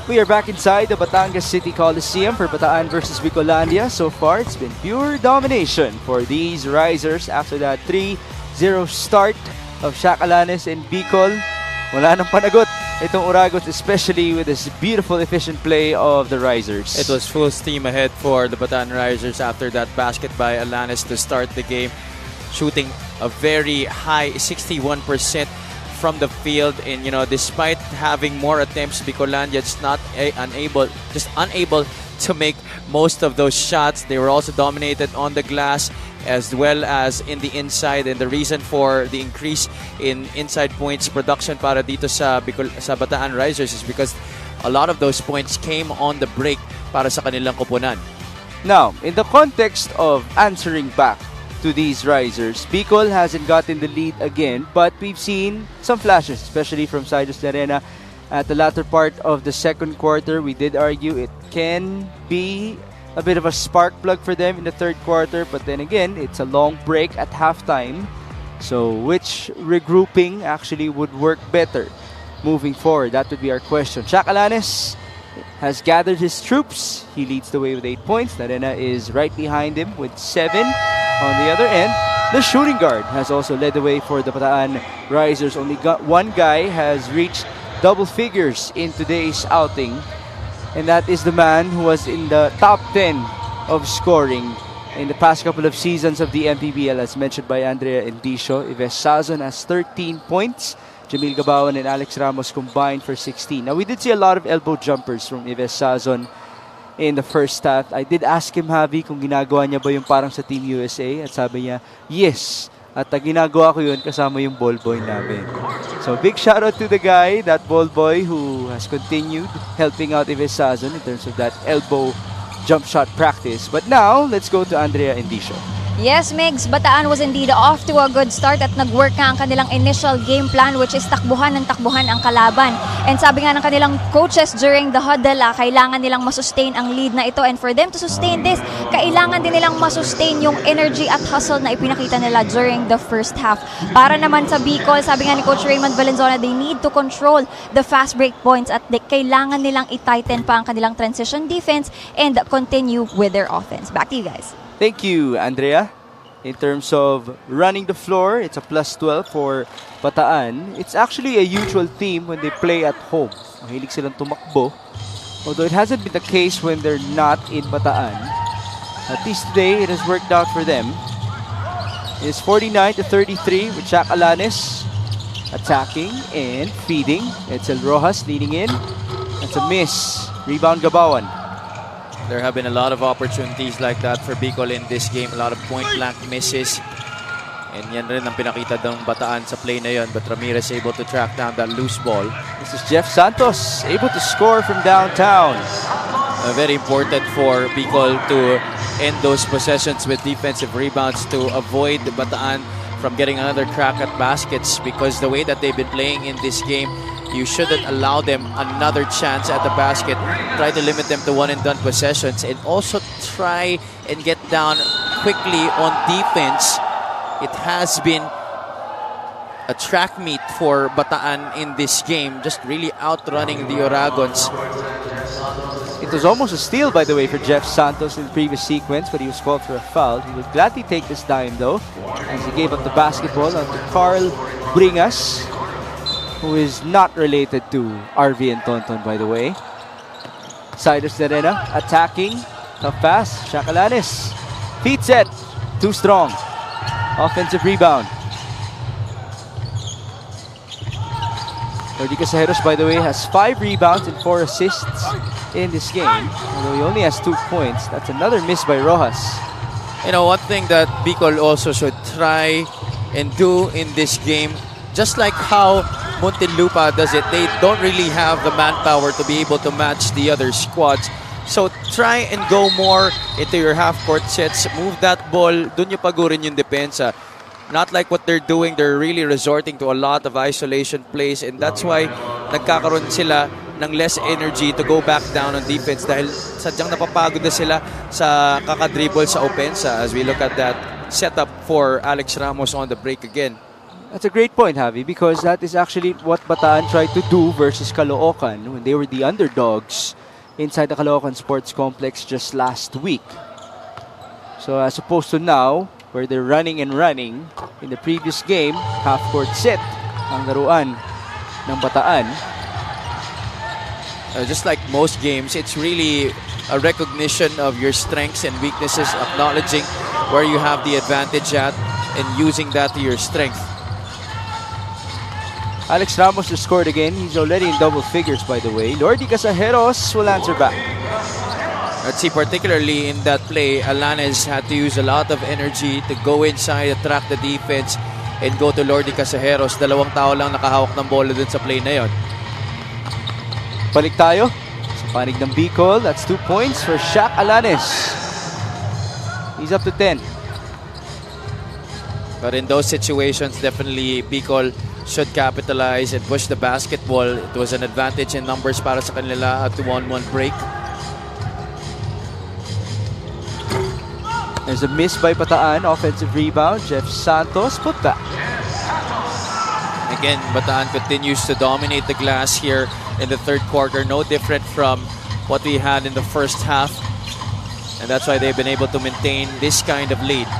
We are back inside the Batangas City Coliseum for Bataan versus Bicolandia. So far, it's been pure domination for these risers after that 3-0 start of Shacalanes and Bicol. Wala nang panagot itong Uragos, especially with this beautiful, efficient play of the risers. It was full steam ahead for the Bataan Risers after that basket by Alanes to start the game, shooting a very high 61% from the field. And despite having more attempts, Bicolandia just unable to make most of those shots. They were also dominated on the glass as well as in the inside, and the reason for the increase in inside points production para dito sa Bataan Risers is because a lot of those points came on the break para sa kanilang koponan. Now, in the context of answering back to these risers, Bicol hasn't gotten the lead again, but we've seen some flashes, especially from Cyrus Arena at the latter part of the second quarter. We did argue it can be a bit of a spark plug for them in the third quarter, but then again, it's a long break at halftime. So which regrouping actually would work better moving forward? That would be our question. Shacalanes has gathered his troops. He leads the way with 8 points. Narena is right behind him with 7. On the other end, the shooting guard has also led the way for the Bataan Risers. Only one guy has reached double figures in today's outing, and that is the man who was in the top 10 of scoring in the past couple of seasons of the MPBL, as mentioned by Andrea Endicio. Yves Sazon has 13 points. Jamil Gabawan and Alex Ramos combined for 16. Now, we did see a lot of elbow jumpers from Yves Sazon in the first half. I did ask him, Javi, kung ginagawa niya ba yung parang sa Team USA, at sabi niya, yes. At ginagawa ko yun kasama yung ball boy namin. So big shout out to the guy, that ball boy, who has continued helping out Yves Sazon in terms of that elbow jump shot practice. But now, let's go to Andrea Endicio. Yes, Migs, Bataan was indeed off to a good start at nag-work nga ang kanilang initial game plan, which is takbuhan ng takbuhan ang kalaban. And sabi nga ng kanilang coaches during the huddle, kailangan nilang masustain ang lead na ito. And for them to sustain this, kailangan din nilang masustain yung energy at hustle na ipinakita nila during the first half. Para naman sa Bicol, sabi nga ni Coach Raymond Valenzuela, they need to control the fast break points at kailangan nilang i-tighten pa ang kanilang transition defense and continue with their offense. Back to you guys. Thank you, Andrea. In terms of running the floor, it's a plus 12 for Bataan. It's actually a usual theme when they play at home. Mahilig silang tumakbo. Although it hasn't been the case when they're not in Bataan. At least today, it has worked out for them. It's 49-33 with Shacalanes attacking and feeding. Edsel Rojas leading in. That's a miss. Rebound Gabawan. There have been a lot of opportunities like that for Bicol in this game. A lot of point-blank misses. And yan rin ang pinakita ng Bataan sa play na yun. But Ramirez able to track down that loose ball. This is Jeff Santos, able to score from downtown. Very important for Bicol to end those possessions with defensive rebounds to avoid Bataan from getting another crack at baskets, because the way that they've been playing in this game, you shouldn't allow them another chance at the basket. Try to limit them to one-and-done possessions, and also try and get down quickly on defense. It has been a track meet for Bataan in this game, just really outrunning the Oragons. It was almost a steal, by the way, for Jeff Santos in the previous sequence, but he was called for a foul. He would gladly take this dime, though, as he gave up the basketball onto Carl Bringas, who is not related to RV and Tonton, by the way. Cyrus Arena attacking. Tough pass. Shacalanes. Feet set. Too strong. Offensive rebound. Jordi Caseros, by the way, has 5 rebounds and 4 assists in this game. Although he only has 2 points. That's another miss by Rojas. You know, one thing that Bicol also should try and do in this game, just like how Muntinlupa does it, they don't really have the manpower to be able to match the other squads. So try and go more into your half-court sets. Move that ball. Dun yung pagurin yung depensa. Not like what they're doing. They're really resorting to a lot of isolation plays, and that's why nagkakaroon sila ng less energy to go back down on defense dahil sadyang napapagod na sila sa kakadribble sa opensa, as we look at that setup for Alex Ramos on the break again. That's a great point, Javi, because that is actually what Bataan tried to do versus Caloocan when they were the underdogs inside the Caloocan Sports Complex just last week. So as opposed to now, where they're running and running, in the previous game, half-court set ang laruan ng Bataan. Just like most games, it's really a recognition of your strengths and weaknesses, acknowledging where you have the advantage at and using that to your strength. Alex Ramos just scored again. He's already in double figures, by the way. Lordy Casajeros will answer back. Let's see, particularly in that play, Alanes had to use a lot of energy to go inside, attract the defense, and go to Lordy Casajeros. Dalawang tao lang nakahawak ng bola dun sa play na yon. Balik tayo sa panig ng Bicol. That's 2 points for Shaq Alanes. He's up to 10. But in those situations, definitely Bicol should capitalize and push the basketball. It was an advantage in numbers para sa kanila at 1-1 break. There's a miss by Bataan. Offensive rebound. Jeff Santos put back. Again, Bataan continues to dominate the glass here in the third quarter. No different from what we had in the first half. And that's why they've been able to maintain this kind of lead.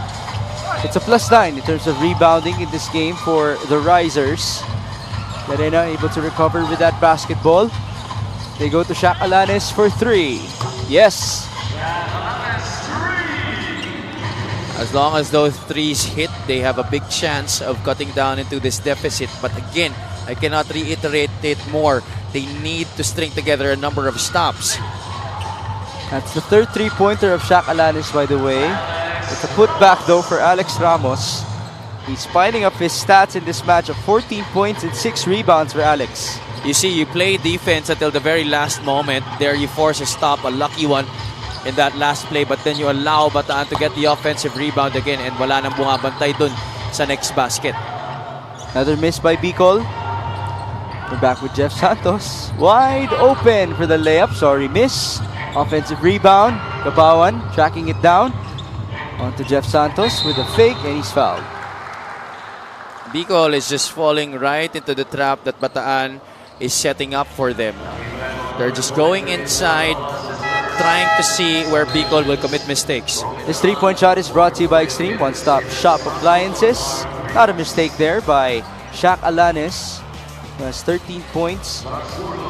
It's a +9 in terms of rebounding in this game for the Risers. Lorena able to recover with that basketball. They go to Shaq Alanes for 3. Yes. As long as those threes hit, they have a big chance of cutting down into this deficit. But again, I cannot reiterate it more. They need to string together a number of stops. That's the third 3-pointer of Shaq Alanes, by the way. It's a putback though for Alex Ramos. He's piling up his stats in this match of 14 points and 6 rebounds for Alex. You see, you play defense until the very last moment. There you force a stop, a lucky one in that last play. But then you allow Bataan to get the offensive rebound again and wala nang bumabantay dun sa next basket. Another miss by Bicol. We're back with Jeff Santos. Wide open for the layup. Sorry, miss. Offensive rebound. Kabawan tracking it down. On to Jeff Santos with a fake, and he's fouled. Bicol is just falling right into the trap that Bataan is setting up for them. They're just going inside, trying to see where Bicol will commit mistakes. This 3-point shot is brought to you by Extreme One-Stop Shop Appliances. Not a mistake there by Shaq Alanes, who has 13 points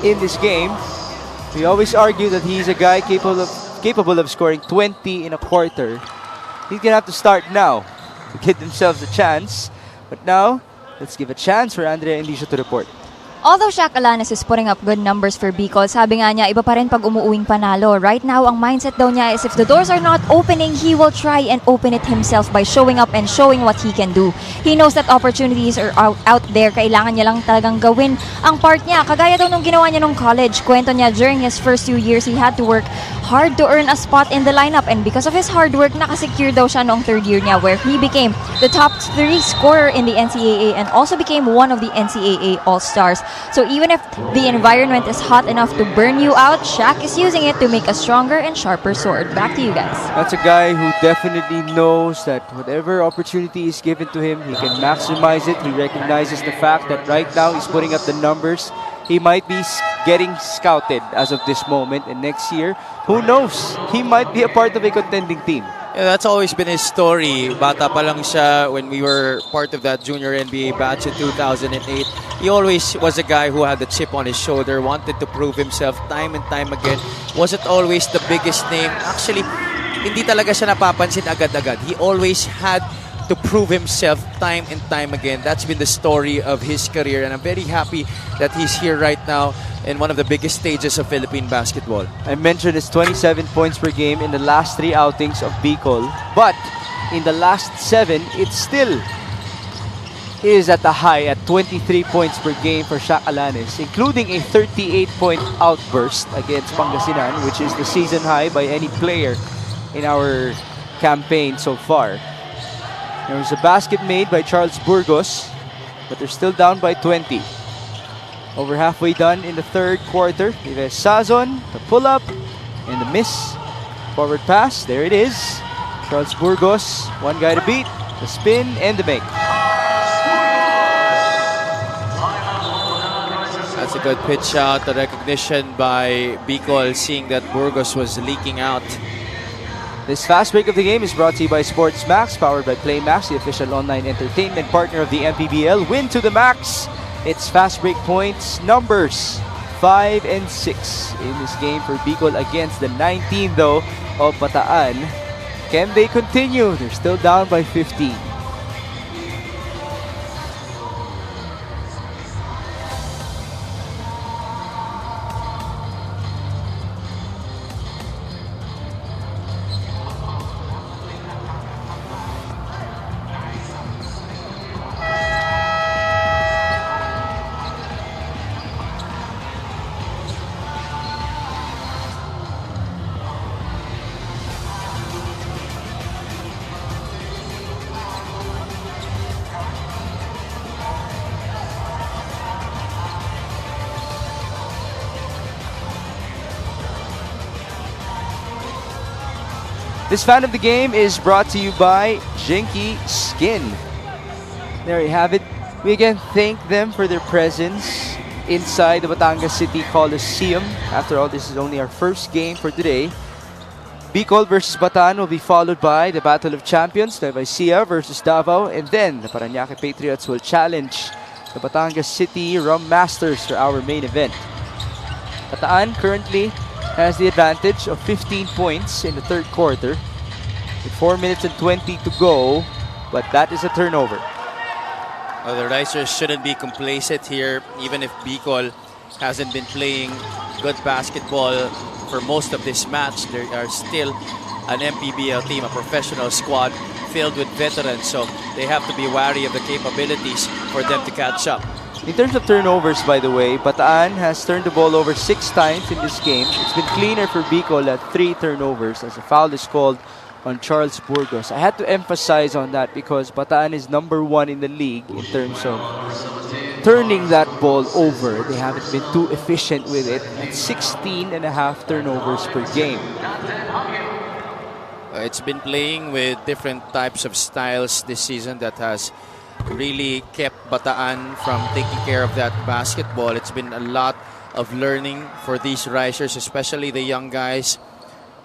in this game. We always argue that he's a guy capable of scoring 20 in a quarter. He's gonna have to start now to give themselves a chance. But now, let's give a chance for Andrea Indicio to report. Although Shaq Alanes is putting up good numbers for Bicol, sabi nga niya, iba pa rin pag umuuwing panalo. Right now, ang mindset daw niya is if the doors are not opening, he will try and open it himself by showing up and showing what he can do. He knows that opportunities are out there. Kailangan niya lang talagang gawin ang part niya. Kagaya daw nung ginawa niya nung college. Kwento niya, during his first 2 years, he had to work hard to earn a spot in the lineup. And because of his hard work, nakasecure daw siya noong third year niya where he became the top 3 scorer in the NCAA and also became one of the NCAA All-Stars. So even if the environment is hot enough to burn you out, Shaq is using it to make a stronger and sharper sword. Back to you guys. That's a guy who definitely knows that whatever opportunity is given to him, he can maximize it. He recognizes the fact that right now he's putting up the numbers. He might be getting scouted as of this moment, and next year, who knows? He might be a part of a contending team. Yeah, that's always been his story. Bata pa lang siya when we were part of that junior NBA batch in 2008. He always was a guy who had the chip on his shoulder, wanted to prove himself time and time again. Wasn't always the biggest name. Actually, hindi talaga siya napapansin agad-agad. He always had to prove himself time and time again. That's been the story of his career, and I'm very happy that he's here right now in one of the biggest stages of Philippine basketball. I mentioned his 27 points per game in the last 3 outings of Bicol, but in the last 7, it still is at the high at 23 points per game for Shaq Alanes, including a 38-point outburst against Pangasinan, which is the season high by any player in our campaign so far. There was a basket made by Charles Burgos, but they're still down by 20. Over halfway done in the third quarter. Ives Sazon, the pull-up, and the miss. Forward pass, there it is. Charles Burgos, one guy to beat, the spin, and the make. a good pitch out. The recognition by Bicol, seeing that Burgos was leaking out. This fast break of the game is brought to you by Sports Max, powered by Play Max, the official online entertainment partner of the MPBL. Win to the max. It's fast break points numbers 5 and 6 in this game for Bicol against the 19 though of Bataan. Can they continue? They're still down by 15. This fan of the game is brought to you by Jinky Skin. There you have it. We again thank them for their presence inside the Batangas City Coliseum. After all, this is only our first game for today. Bicol versus Bataan will be followed by the Battle of Champions, Nueva Ecija versus Davao, and then the Parañaque Patriots will challenge the Batangas City Rum Masters for our main event. Bataan currently has the advantage of 15 points in the third quarter with 4 minutes and 20 to go, but that is a turnover. Well, the Risers shouldn't be complacent here, even if Bicol hasn't been playing good basketball for most of this match. They are still an MPBL team, a professional squad filled with veterans, so they have to be wary of the capabilities for them to catch up. In terms of turnovers, by the way, Bataan has turned the ball over 6 times in this game. It's been cleaner for Bicol at 3 turnovers as a foul is called on Charles Burgos. I had to emphasize on that because Bataan is number 1 in the league in terms of turning that ball over. They haven't been too efficient with it at 16.5 turnovers per game. It's been playing with different types of styles this season that has really kept Bataan from taking care of that basketball. It's been a lot of learning for these risers, especially the young guys,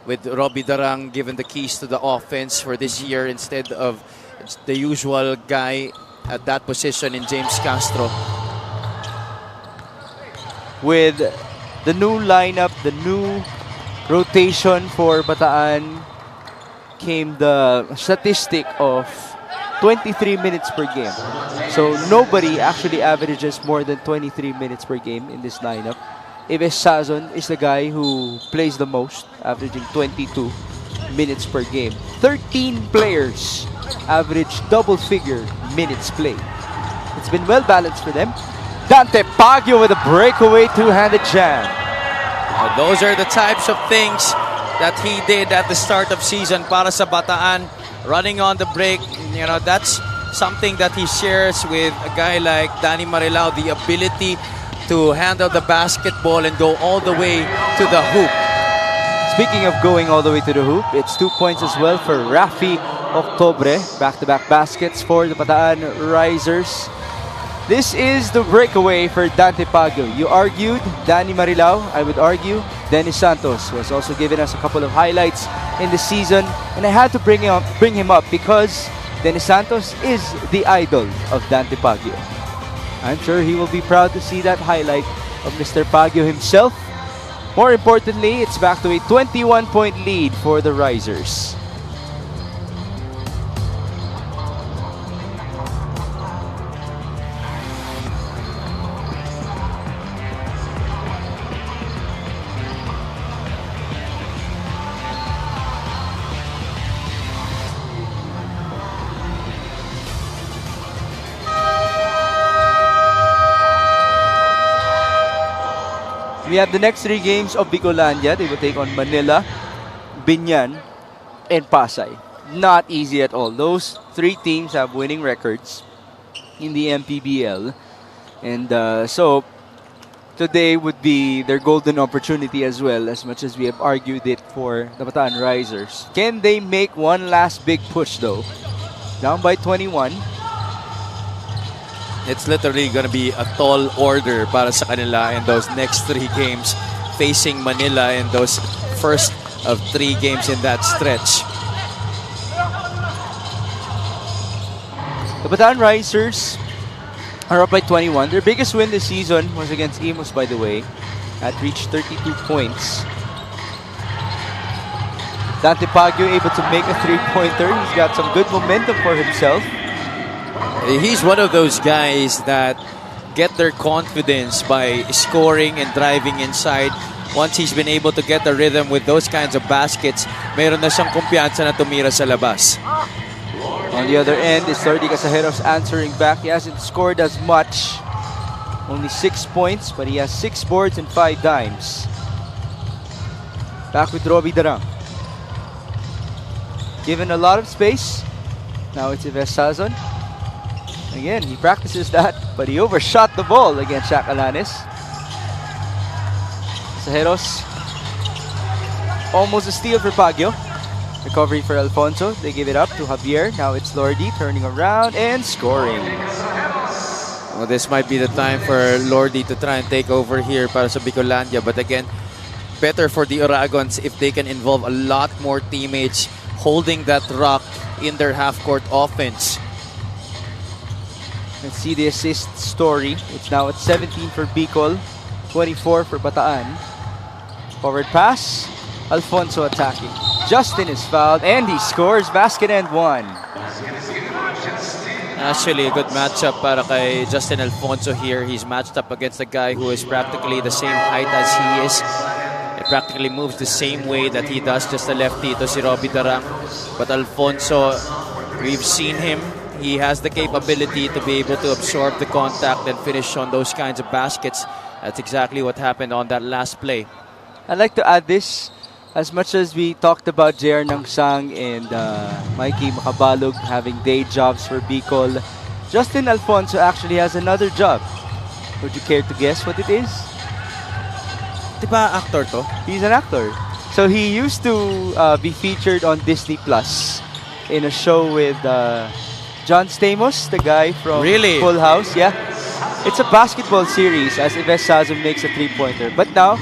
with Robbie Darang given the keys to the offense for this year instead of the usual guy at that position in James Castro. With the new lineup, the new rotation for Bataan, came the statistic of 23 minutes per game. So nobody actually averages more than 23 minutes per game in this lineup. Ives Sazon is the guy who plays the most, averaging 22 minutes per game. 13 players average double-figure minutes played. It's been well balanced for them. Dante Baguio with a breakaway two-handed jam. Those are the types of things that he did at the start of season para sa Bataan. Running on the break, you know, that's something that he shares with a guy like Danny Marilao, the ability to handle the basketball and go all the way to the hoop. Speaking of going all the way to the hoop, it's 2 points as well for Rafi Octobre. Back-to-back baskets for the Bataan Risers. This is the breakaway for Dante Baguio. You argued Danny Marilao. I would argue Dennis Santos was also giving us a couple of highlights in the season, and I had to bring him up because Dennis Santos is the idol of Dante Baguio. I'm sure he will be proud to see that highlight of Mr. Baguio himself. More importantly, it's back to a 21-point lead for the Risers. We have the next 3 games of Bicolandia. They will take on Manila, Binyan, and Pasay. Not easy at all. Those 3 teams have winning records in the MPBL. And so today would be their golden opportunity as well, as much as we have argued it for the Bataan Risers. Can they make one last big push though? Down by 21. It's literally going to be a tall order para sa kanila in those next 3 games, facing Manila in those first of 3 games in that stretch. The Bataan Risers are up by 21. Their biggest win this season was against Imus, by the way. That reached 32 points. Dante Baguio able to make a 3-pointer. He's got some good momentum for himself. He's one of those guys that get their confidence by scoring and driving inside. Once he's been able to get the rhythm with those kinds of baskets, mayroon na siyang kumpiyansa na tumira sa labas. On the other end is Lordy Casajeros answering back. He hasn't scored as much. Only 6 points, but he has 6 boards and 5 dimes. Back with Robbie Darang. Given a lot of space. Now it's Yves Sazon. Again, he practices that, but he overshot the ball against Shaq Alanes. Casajeros. Almost a steal for Baguio. Recovery for Alfonso. They give it up to Javier. Now it's Lordy turning around and scoring. Well, this might be the time for Lordy to try and take over here para sa Bicolandia. But again, better for the Oragons if they can involve a lot more teammates holding that rock in their half-court offense. Let's see the assist story. It's now at 17 for Bicol, 24 for Bataan. Forward pass. Alfonso attacking. Justin is fouled and he scores basket and 1. Actually, a good matchup para kay Justin Alfonso here. He's matched up against a guy who is practically the same height as he is. It practically moves the same way that he does, just a lefty. Ito si Robbie Darang. But Alfonso, we've seen him. He has the capability to be able to absorb the contact and finish on those kinds of baskets. That's exactly what happened on that last play. I'd like to add this. As much as we talked about JR Nangsang and Mikey Makabalog having day jobs for Bicol, Justin Alfonso actually has another job. Would you care to guess what it is? Di ba actor to? He's an actor. So he used to be featured on Disney Plus in a show with John Stamos, the guy from Really? Full House. Yeah. It's a basketball series as Yves Sazon makes a 3-pointer. But now,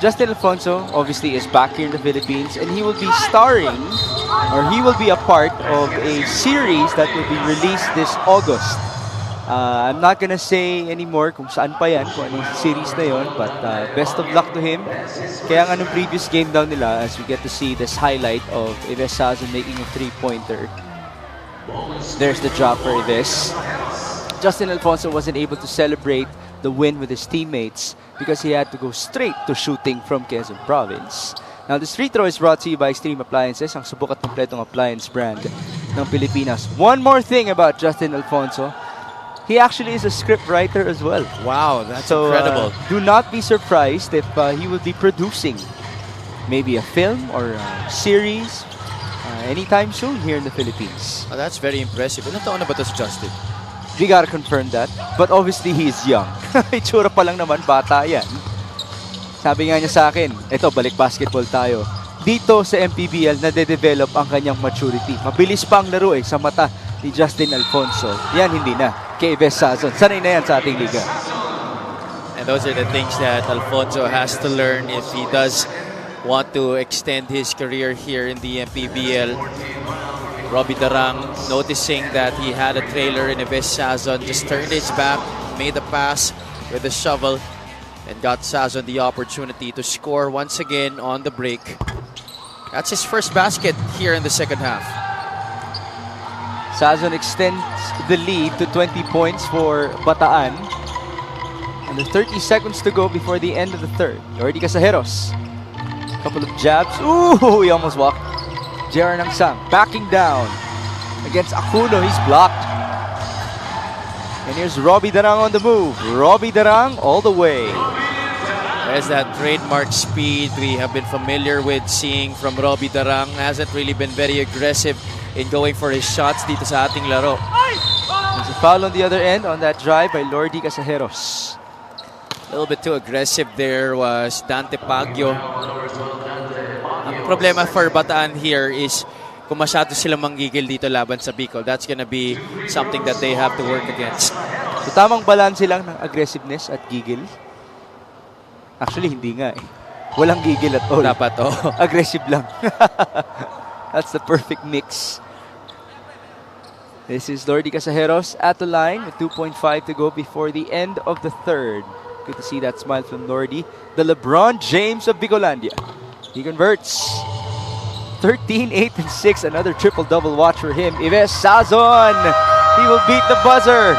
Justin Alfonso obviously is back here in the Philippines and he will be starring, or he will be a part of a series that will be released this August. I'm not gonna say anymore kung saan pa yan, kung anong series na yon, but best of luck to him. Kaya nga nung previous game daw nila, as we get to see this highlight of Yves Sazon making a 3-pointer. There's the drop for Yves. Justin Alfonso wasn't able to celebrate the win with his teammates because he had to go straight to shooting from Quezon Province. Now, this free throw is brought to you by Extreme Appliances, ang subok at kompletong appliance brand ng Pilipinas. One more thing about Justin Alfonso, he actually is a script writer as well. Wow, that's incredible. Do not be surprised if he will be producing maybe a film or a series anytime soon here in the Philippines. Oh, that's very impressive. Ilan taon na ba ito si Justin? We gotta confirm that. But obviously, he's young. Itsura pa lang naman, bata yan. Sabi nga niya sa akin, eto, balik basketball tayo. Dito sa MPBL, nade-develop ang kanyang maturity. Mabilis pa ang laro sa mata ni Justin Alfonso. Yan, hindi na. Kay Yves Sazon. Sanay na yan sa ating liga. And those are the things that Alfonso has to learn if he does want to extend his career here in the MPBL. Robbie Darang noticing that he had a trailer in Yves Sazon, just turned his back, made the pass with a shovel, and got Sazon the opportunity to score once again on the break. That's his first basket here in the second half. Sazon extends the lead to 20 points for Bataan. And the 30 seconds to go before the end of the third. Lordy Casajeros. Couple of jabs. Ooh, he almost walked. JR Nangsang backing down against Akuno. He's blocked. And here's Robbie Darang on the move. Robbie Darang all the way. There's that trademark speed we have been familiar with seeing from Robbie Darang. Hasn't really been very aggressive in going for his shots dito sa ating laro. There's a foul on the other end on that drive by Lordy Casajeros. A little bit too aggressive there was Dante Baguio. Ang problema for Bataan here is kung masyado sila manggigil dito laban sa Bicol, that's gonna be something that they have to work against. So tamang balanse lang ng aggressiveness at gigil. Actually, hindi nga eh. Walang gigil at all. Dapat, Aggressive lang. That's the perfect mix. This is Lordy Casajeros at the line with 2.5 to go before the end of the third. Good to see that smile from Lordy. The LeBron James of Bicolandia. He converts. 13, 8, and 6. Another triple-double watch for him. Ives Sazon. He will beat the buzzer.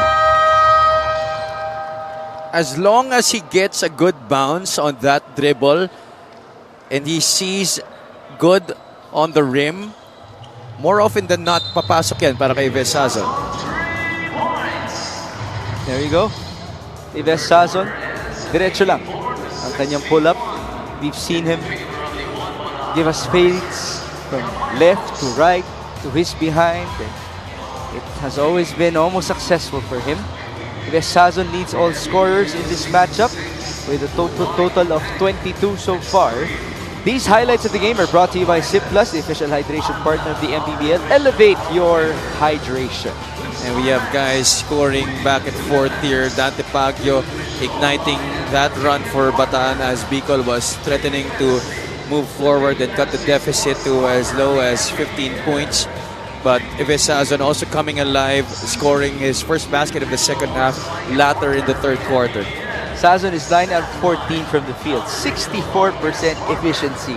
As long as he gets a good bounce on that dribble and he sees good on the rim, more often than not, papasok yan para kay Ives Sazon. There you go. Ives Sazon. Diretso lang ang kanyang pull-up. We've seen him give us fades from left to right to his behind. It has always been almost successful for him. Ives Sazon leads all scorers in this matchup with a total of 22 so far. These highlights of the game are brought to you by Sip Plus, the official hydration partner of the MPBL. Elevate your hydration. And we have guys scoring back and forth here. Dante Pagyo igniting that run for Bataan as Bicol was threatening to move forward and cut the deficit to as low as 15 points. But Ives Sazon also coming alive, scoring his first basket of the second half, latter in the third quarter. Sazon is 9 out of 14 from the field, 64% efficiency,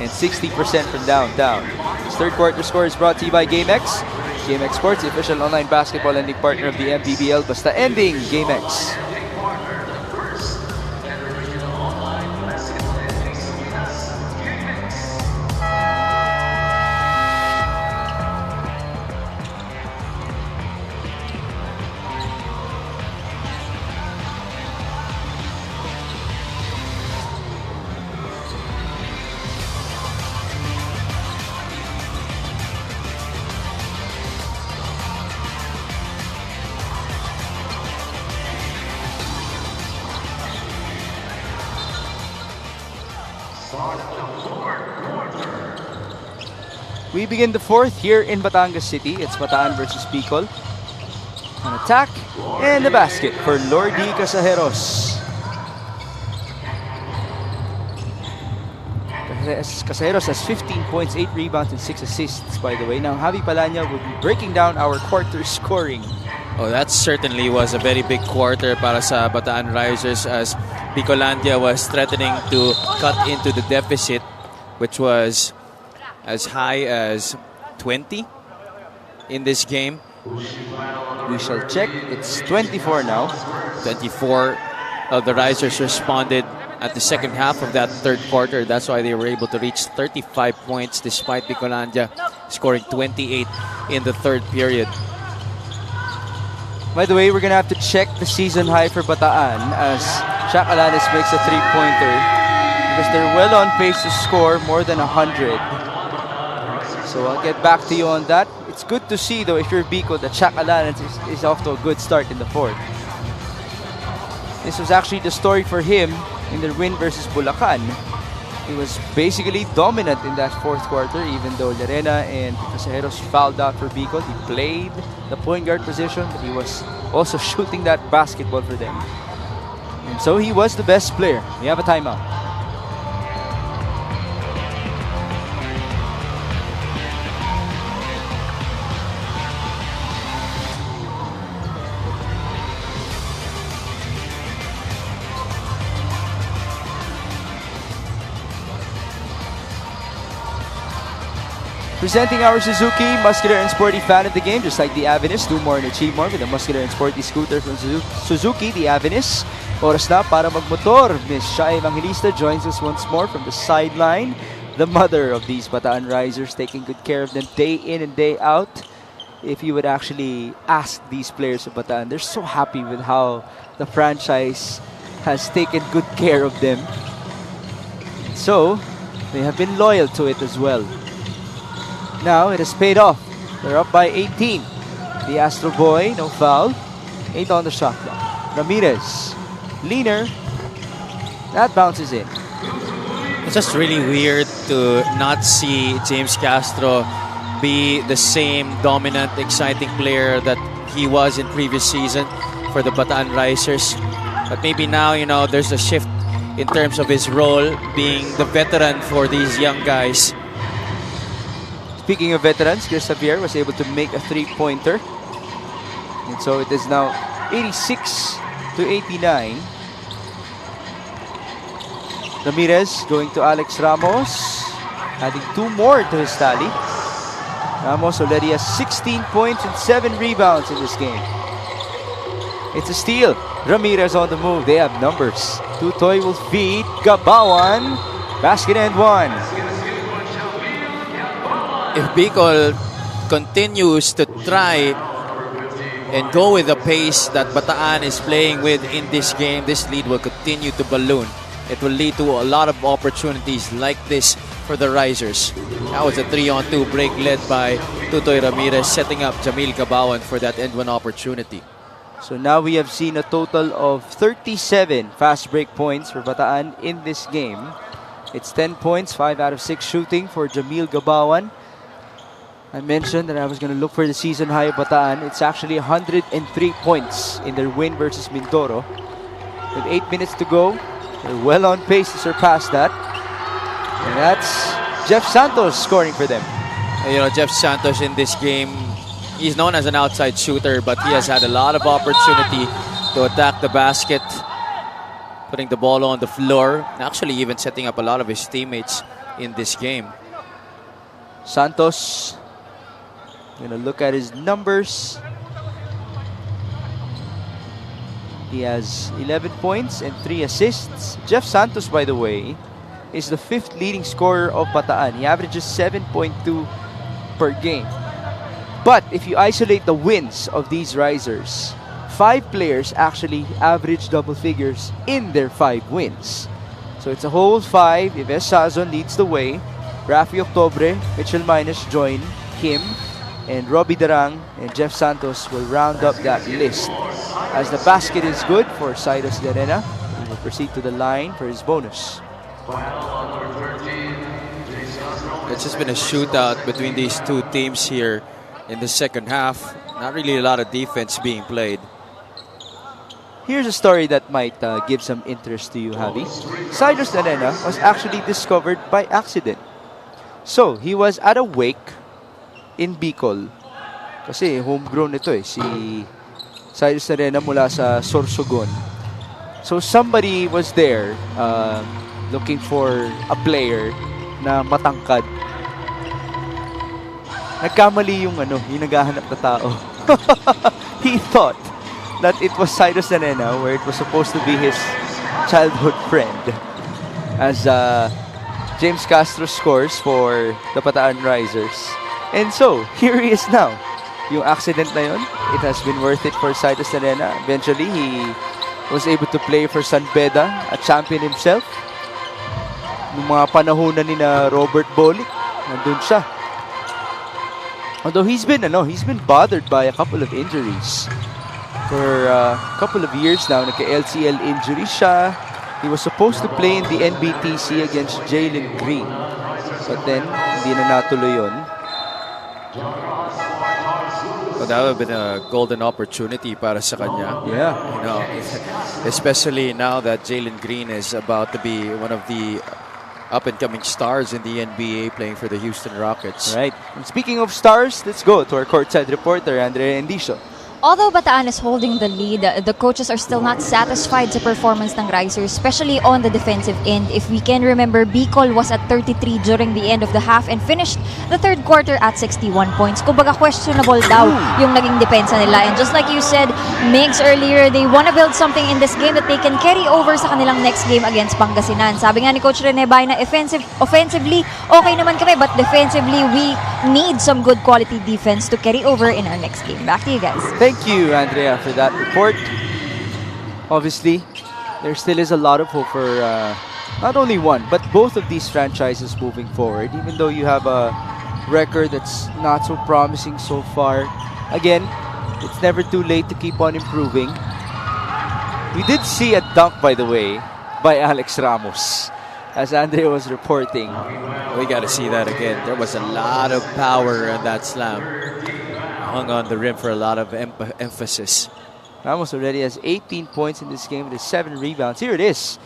and 60% from downtown. His third quarter score is brought to you by GameX. GameX Sports, the official online basketball lending partner of the MPBL. Basta ending, GameX. We begin the fourth here in Batangas City. It's Bataan versus Bicol. An attack and the basket for Lordy Casajeros. Casajeros has 15 points, 8 rebounds, and 6 assists, by the way. Now, Javi Palanya will be breaking down our quarter scoring. Oh, that certainly was a very big quarter para sa Bataan Risers as Bicolandia was threatening to cut into the deficit, which was as high as 20 in this game. We shall check. It's 24 now. 24 of the Risers responded at the second half of that third quarter. That's why they were able to reach 35 points despite Bicolandia scoring 28 in the third period. By the way, we're going to have to check the season high for Bataan as Shaq Alanis makes a three-pointer because they're well on pace to score more than 100. So I'll get back to you on that. It's good to see, though, if you're Bicol, that Shaq Alanis is off to a good start in the fourth. This was actually the story for him in their win versus Bulacan. He was basically dominant in that fourth quarter, even though Llerena and Casajeros fouled out for Bicol. He played the point guard position, but he was also shooting that basketball for them. And so he was the best player. We have a timeout. Presenting our Suzuki, muscular and sporty fan of the game, just like the Avenus. Do more and achieve more with a muscular and sporty scooter from Suzuki, the Avenus. Oras na para magmotor. Miss Shai Evangelista joins us once more from the sideline. The mother of these Bataan Risers, taking good care of them day in and day out. If you would actually ask these players of Bataan, they're so happy with how the franchise has taken good care of them. So, they have been loyal to it as well. Now it has paid off. They're up by 18. The Astro Boy, no foul. 8 on the shot clock. Ramirez, leaner. That bounces in. It's just really weird to not see James Castro be the same dominant, exciting player that he was in previous season for the Bataan Risers. But maybe now, there's a shift in terms of his role, being the veteran for these young guys. Speaking of veterans, Chris Javier was able to make a three-pointer. And so it is now 86-89. Ramirez going to Alex Ramos, adding 2 more to his tally. Ramos already has 16 points and 7 rebounds in this game. It's a steal. Ramirez on the move. They have numbers. Tutoy will feed Gabawan. Basket and 1. If Bicol continues to try and go with the pace that Bataan is playing with in this game, this lead will continue to balloon. It will lead to a lot of opportunities like this for the Risers. That was a 3-on-2 break led by Tutoy Ramirez, setting up Jamil Gabawan for that end one opportunity. So now we have seen a total of 37 fast break points for Bataan in this game. It's 10 points, 5 out of 6 shooting for Jamil Gabawan. I mentioned that I was going to look for the season high of Bataan. It's actually 103 points in their win versus Mindoro. With 8 minutes to go, they're well on pace to surpass that. And that's Jeff Santos scoring for them. Jeff Santos in this game, he's known as an outside shooter, but he has had a lot of opportunity to attack the basket, putting the ball on the floor, and actually even setting up a lot of his teammates in this game. Santos, going to look at his numbers. He has 11 points and 3 assists. Jeff Santos, by the way, is the 5th leading scorer of Bataan. He averages 7.2 per game. But if you isolate the wins of these Risers, 5 players actually average double figures in their 5 wins. So it's a whole 5. Yves Sazon leads the way. Rafi Octobre, Mitchell Minus join him. And Robbie Darang and Jeff Santos will round up that list. As the basket is good for Cyrus Llerena, he will proceed to the line for his bonus. It's just been a shootout between these two teams here in the second half. Not really a lot of defense being played. Here's a story that might give some interest to you, Javi. Cyrus Llerena was actually discovered by accident. So, he was at a wake in Bicol. Kasi homegrown ito si Cyrus Llerena mula sa Sorsogon. So somebody was there looking for a player na matangkad. Nagkamali yung naghahanap na tao. He thought that it was Cyrus Llerena, where it was supposed to be his childhood friend. As James Castro scores for the Bataan Risers. And so, here he is now. Yung accident na yun, it has been worth it for Cyrus Llerena. Eventually, he was able to play for San Beda, a champion himself. Nung mga panahon na ni na Robert Bolick, nandun siya. Although he's been bothered by a couple of injuries. For a couple of years now, nagka-LCL injury siya. He was supposed to play in the NBTC against Jalen Green. But then, hindi na natuloy yun. Well, that would have been a golden opportunity para sa kanya. Yeah. Especially now that Jalen Green is about to be one of the up-and-coming stars in the NBA playing for the Houston Rockets. Right. And speaking of stars, let's go to our courtside reporter, Andrea Endicio. Although Bataan is holding the lead, the coaches are still not satisfied sa performance ng Risers, especially on the defensive end. If we can remember, Bicol was at 33 during the end of the half and finished the third quarter at 61 points. Kumbaga questionable daw yung naging depensa nila. And just like you said, Migs, earlier, they want to build something in this game that they can carry over sa kanilang next game against Pangasinan. Sabi nga ni Coach Rene Bay na offensively, okay naman kami, but defensively, we need some good quality defense to carry over in our next game. Back to you guys. Thank you, Andrea, for that report. Obviously, there still is a lot of hope for not only one, but both of these franchises moving forward, even though you have a record that's not so promising so far. Again, it's never too late to keep on improving. We did see a dunk, by the way, by Alex Ramos. as Andre was reporting. We got to see that again. There was a lot of power in that slam. Hung on the rim for a lot of emphasis. Ramos already has 18 points in this game with 7 rebounds. Here it is.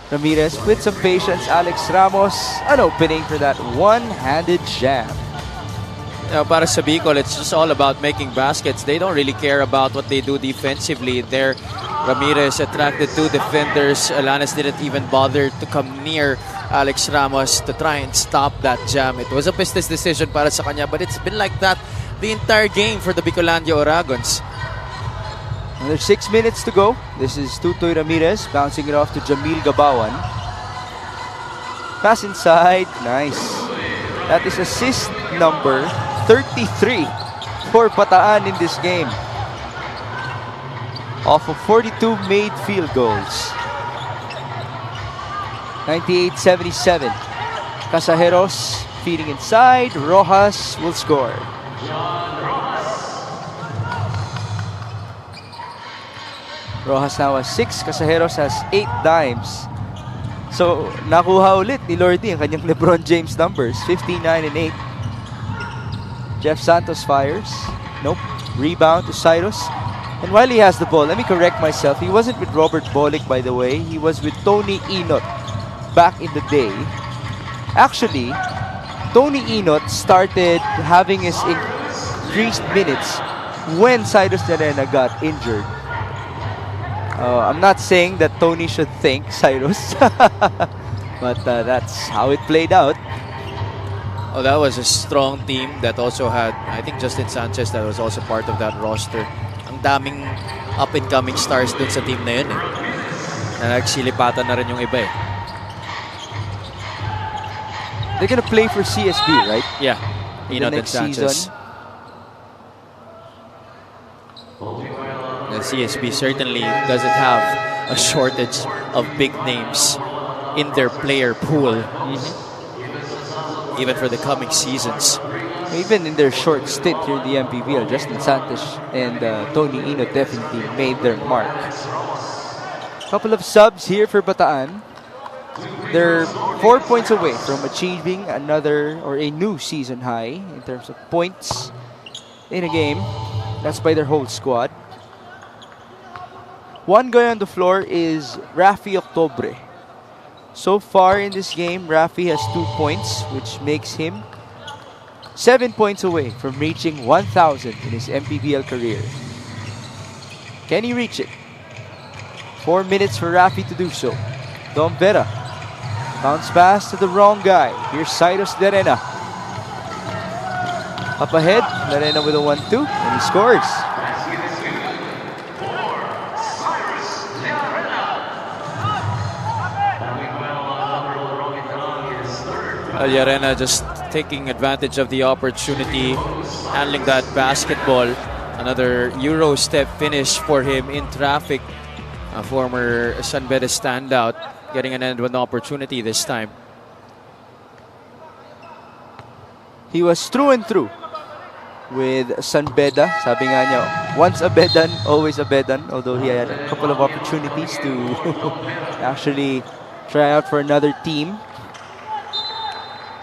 Ramirez with some patience. Alex Ramos, an opening for that one-handed jam. Para sa Bicol, it's just all about making baskets. They don't really care about what they do defensively. There, Ramirez attracted 2 defenders. Alanes didn't even bother to come near Alex Ramos to try and stop that jam. It was a business decision para sa kanya, but it's been like that the entire game for the Bicolandia Oragons. Another 6 minutes to go. This is Tutoy Ramirez bouncing it off to Jamil Gabawan. Pass inside. Nice. That is assist number 33 for Bataan in this game. Off of 42 made field goals. 98-77. Casajeros feeding inside. Rojas will score. Rojas now has 6. Casajeros has 8 dimes. So, nakuha ulit ni Lordy ang kanyang LeBron James numbers. 59 and 8. Jeff Santos fires. Nope. Rebound to Cyrus. And while he has the ball, let me correct myself. He wasn't with Robert Bolick, by the way. He was with Tony Inot back in the day. Actually, Tony Inot started having his increased minutes when Cyrus Llerena got injured. I'm not saying that Tony should thank Cyrus, but that's how it played out. Oh, that was a strong team that also had, I think, Justin Sanchez that was also part of that roster. Ang daming up-and-coming stars dun sa team na yun eh. Na nagsilipatan na rin yung iba eh. They're gonna play for CSB, right? Yeah, In the Inot and next Sanchez. season. The CSB certainly doesn't have a shortage of big names in their player pool, even for the coming seasons. Even in their short stint here in the MPBL, Justin Santos and Tony Inot definitely made their mark. Couple of subs here for Bataan. They're 4 points away from achieving another or a new season high in terms of points in a game. That's by their whole squad. One guy on the floor is Rafi Octobre. So far in this game, Rafi has 2 points, which makes him 7 points away from reaching 1,000 in his MPBL career. Can he reach it? 4 minutes for Rafi to do so. Dom Vera. Bounce pass to the wrong guy. Here's Cyrus Llerena. Up ahead, Llerena with a 1-2, and he scores. Llerena just taking advantage of the opportunity, handling that basketball. Another Euro step finish for him in traffic. A former San Beda standout, getting an end one opportunity this time. He was through and through with San Beda. Sabi nga niya, once a Bedan, always a Bedan. Although he had a couple of opportunities to actually try out for another team.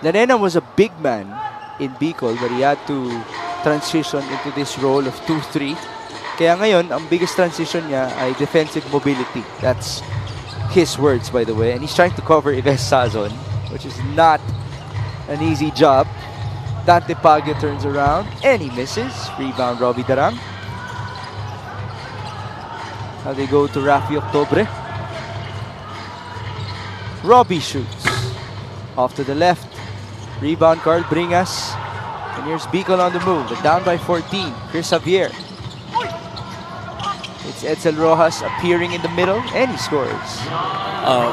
Llerena was a big man in Bicol, but he had to transition into this role of 2-3. Kaya ngayon, ang biggest transition niya ay defensive mobility. That's his words, by the way. And he's trying to cover Ives Sazon, which is not an easy job. Dante Pagio turns around and he misses. Rebound, Robbie Darang. Now they go to Rafi Octobre. Robbie shoots. Off to the left. Rebound, Carl Bringas. And here's Bicol on the move. They're down by 14. Chris Javier. It's Edsel Rojas appearing in the middle, and he scores.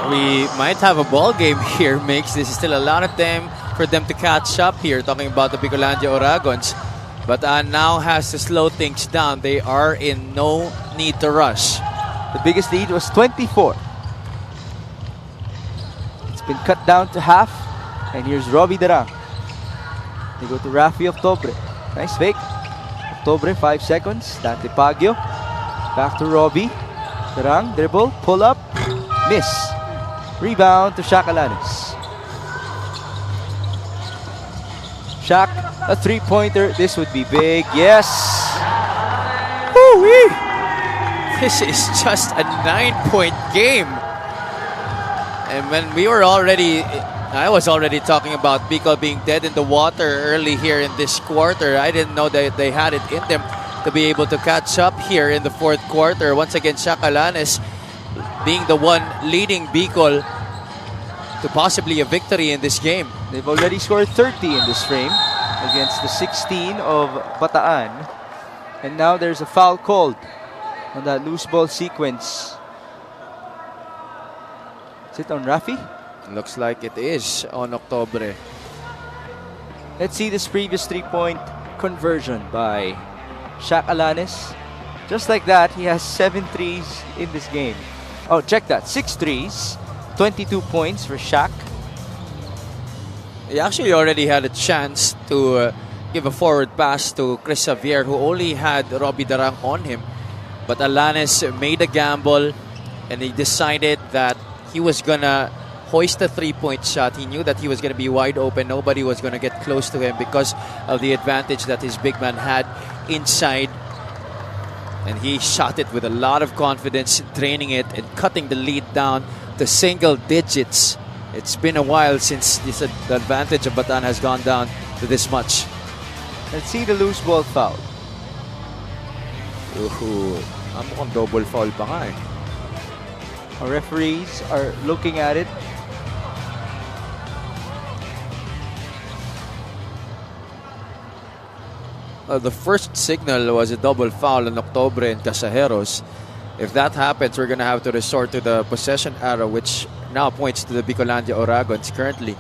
We might have a ball game here, Mix. This is still a lot of time for them to catch up here, talking about the Bicolandia Oragons. But now has to slow things down. They are in no need to rush. The biggest lead was 24. It's been cut down to half. And here's Robbie Darang. They go to Rafi Octobre. Nice fake. Octobre, 5 seconds. Dante Pagio. Back to Robbie. Darang, dribble, pull up, miss. Rebound to Shaq Alanis. Shaq, a three-pointer. This would be big. Yes. Woo-wee. This is just a 9-point game. And when I was already talking about Bicol being dead in the water early here in this quarter. I didn't know that they had it in them to be able to catch up here in the fourth quarter. Once again, Shaq Alanis being the one leading Bicol to possibly a victory in this game. They've already scored 30 in this frame against the 16 of Bataan. And now there's a foul called on that loose ball sequence. Is it on Rafi? Looks like it is on Octobre. Let's see this previous three-point conversion by Shaq Alanis. Just like that, he has 7 threes in this game. Oh, check that. 6 threes, 22 points for Shaq. He actually already had a chance to give a forward pass to Chris Xavier, who only had Robbie Darang on him. But Alanis made a gamble, and he decided that he was gonna hoist a three-point shot. He knew that he was gonna be wide open. Nobody was gonna get close to him because of the advantage that his big man had inside. And he shot it with a lot of confidence, draining it and cutting the lead down to single digits. It's been a while since the advantage of Bataan has gone down to this much. Let's see the loose ball foul. Mukhang double foul pa nga eh. Our referees are looking at it. The first signal was a double foul on Octobre and Casajeros. If that happens, we're going to have to resort to the possession arrow, which now points to the Bicolandia Oragons currently.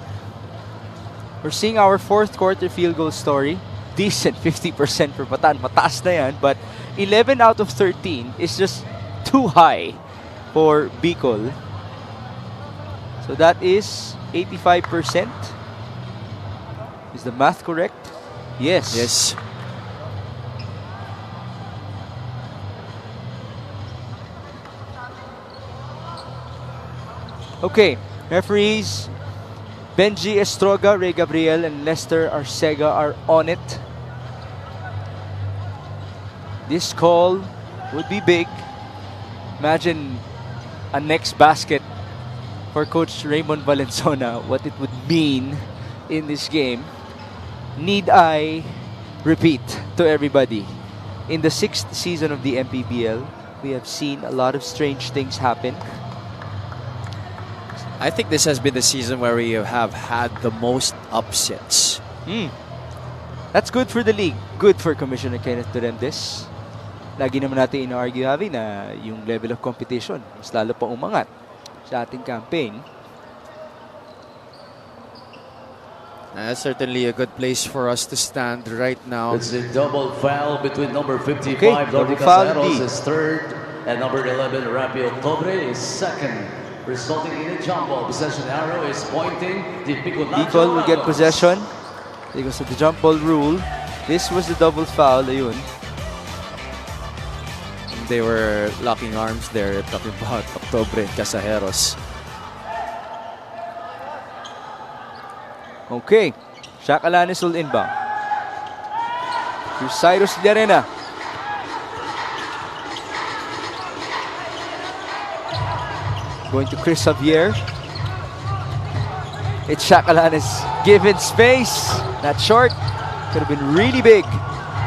We're seeing our fourth quarter field goal story. Decent, 50% for Bataan. Mataas na yan, but 11 out of 13 is just too high for Bicol. So that is 85%. Is the math correct? Yes. Yes. Okay, referees Benji Estroga, Ray Gabriel, and Lester Arcega are on it. This call would be big. Imagine a next basket for Coach Raymond Valenzuela, what it would mean in this game. Need I repeat to everybody, in the 6th season of the MPBL, we have seen a lot of strange things happen. I think this has been the season where we have had the most upsets. That's good for the league. Good for Commissioner Kenneth Duremdes. Lagi naman natin ina-argue, Javi, na yung level of competition mas lalo pa umangat sa ating campaign. That's certainly a good place for us to stand right now. It's a double foul between number 55, Okay, Lordy double foul Casajeros indeed. is third, and number 11, Rapi Octobre is second, resulting in a jump ball. Possession arrow is pointing the Bicolandia Bicol will get Oragons. possession because of the jump ball rule. This was the double foul. Ayun. They were locking arms there, talking about Octobre and Casajeros. Okay, Shaq Alanis will inbound. Here's Cyrus Llarena. Going to Chris Xavier. It's Shaq Alanis. Given space. Not short. Could have been really big.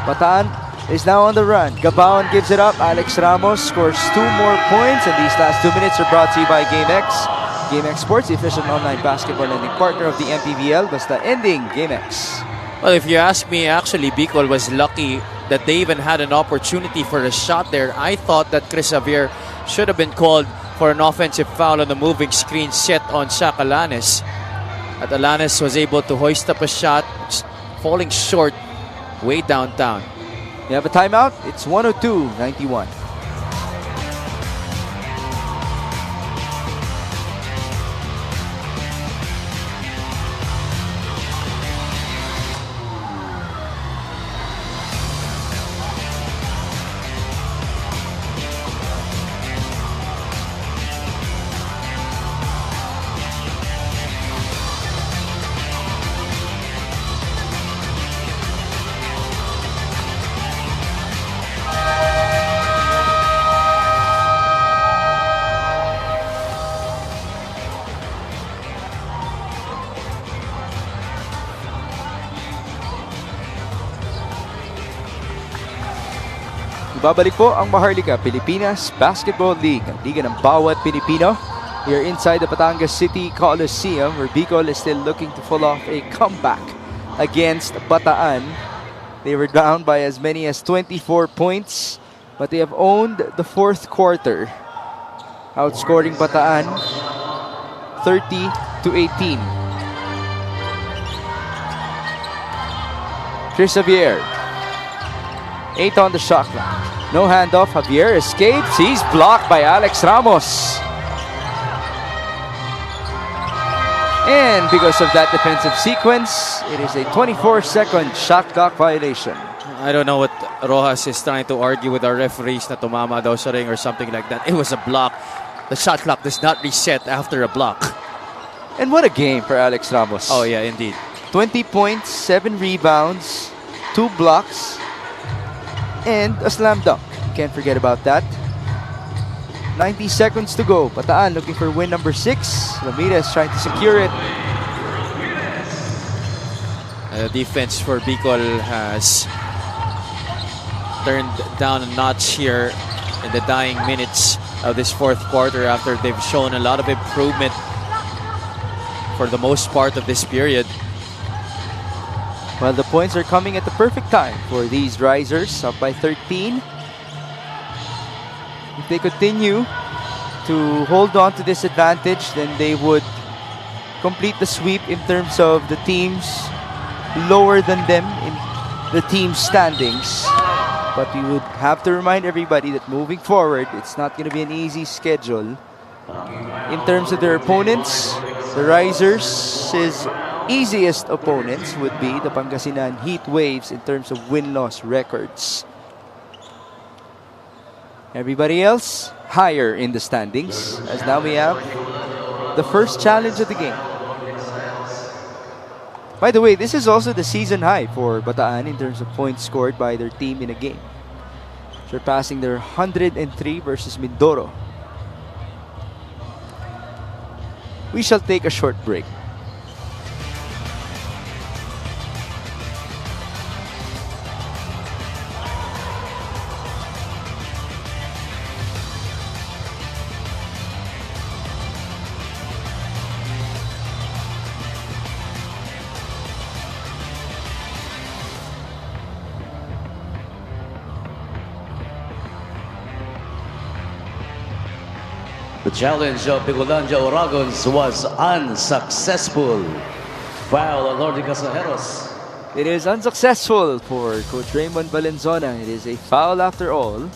Bataan is now on the run. Gabaon gives it up. Alex Ramos scores 2 more points. And these last 2 minutes are brought to you by GameX. GameX Sports, the official online basketball lending partner of the MPBL. Basta ending GameX. Well, if you ask me, actually, Bicol was lucky that they even had an opportunity for a shot there. I thought that Chris Xavier should have been called for an offensive foul on the moving screen set on Shaq Alanis. But Alanis was able to hoist up a shot, falling short way downtown. We have a timeout. It's 102-91. Nagbabalik po ang Maharlika Pilipinas Basketball League, ang liga ng bawat Pilipino. We are inside the Batangas City Coliseum where Bicol is still looking to pull off a comeback against Bataan. They were down by as many as 24 points, but they have owned the fourth quarter, outscoring Bataan 30-18. Chris Javier, 8 on the shot clock. No handoff. Javier escapes. He's blocked by Alex Ramos. And because of that defensive sequence, it is a 24-second shot clock violation. I don't know what Rojas is trying to argue with our referees na tumama daw sa ring or something like that. It was a block. The shot clock does not reset after a block. And what a game for Alex Ramos. Oh yeah, indeed. 20 points, 7 rebounds, 2 blocks, and a slam dunk. Can't forget about that. 90 seconds to go. Bataan looking for win number 6. Ramirez trying to secure it. The defense for Bicol has turned down a notch here in the dying minutes of this fourth quarter after they've shown a lot of improvement for the most part of this period. Well, the points are coming at the perfect time for these risers, up by 13. If they continue to hold on to this advantage, then they would complete the sweep in terms of the teams lower than them in the team standings. But we would have to remind everybody that moving forward, it's not going to be an easy schedule. In terms of their opponents, the risers' easiest opponents would be the Pangasinan Heat Waves in terms of win-loss records. Everybody else higher in the standings, as now we have the first challenge of the game. By the way, this is also the season high for Bataan in terms of points scored by their team in a game, surpassing their 103 versus Mindoro. We shall take a short break. The challenge of Bicolandia Oragons was unsuccessful. Foul on Lordy Casajeros. It is unsuccessful for Coach Raymond Valenzuela. It is a foul after all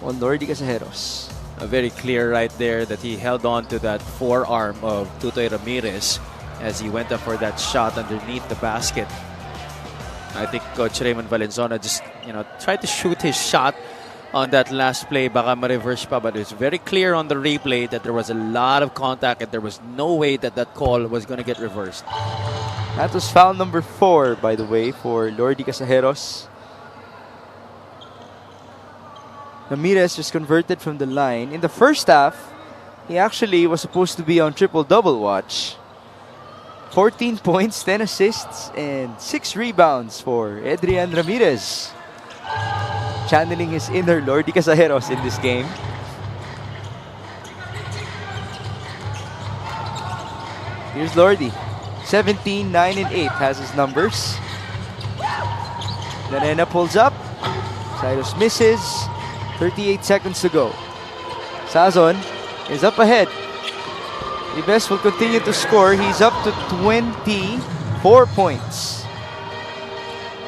on Lordy Casajeros. Very clear right there that he held on to that forearm of Tutoy Ramirez as he went up for that shot underneath the basket. I think Coach Raymond Valenzuela just, tried to shoot his shot on that last play, baka ma-reverse pa, but it's very clear on the replay that there was a lot of contact and there was no way that that call was going to get reversed. That was foul number 4, by the way, for Lordy Casajeros. Ramirez just converted from the line. In the first half, he actually was supposed to be on triple-double watch. 14 points, 10 assists, and 6 rebounds for Adrian Ramirez. Channeling his inner Lordy Casajeros in this game. Here's Lordy. 17, 9, and 8 has his numbers. Lanena pulls up. Cyrus misses. 38 seconds to go. Sazon is up ahead. Ives will continue to score. He's up to 24 points.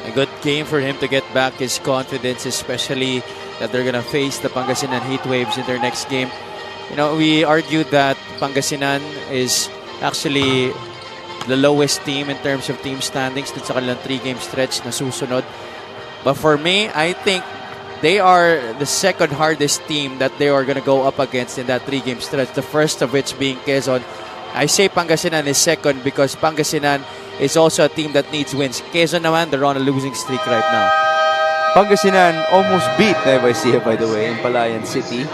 A good game for him to get back his confidence, especially that they're going to face the Pangasinan Heat Waves in their next game. We argued that Pangasinan is actually the lowest team in terms of team standings dun sa kanilang 3-game stretch na susunod. But for me, I think they are the second hardest team that they are going to go up against in that 3-game stretch. The first of which being Quezon. I say Pangasinan is second because Pangasinan is also a team that needs wins. Quezon naman, they're on a losing streak right now. Pangasinan almost beat Nueva Ecija, by the way, in Palayan City.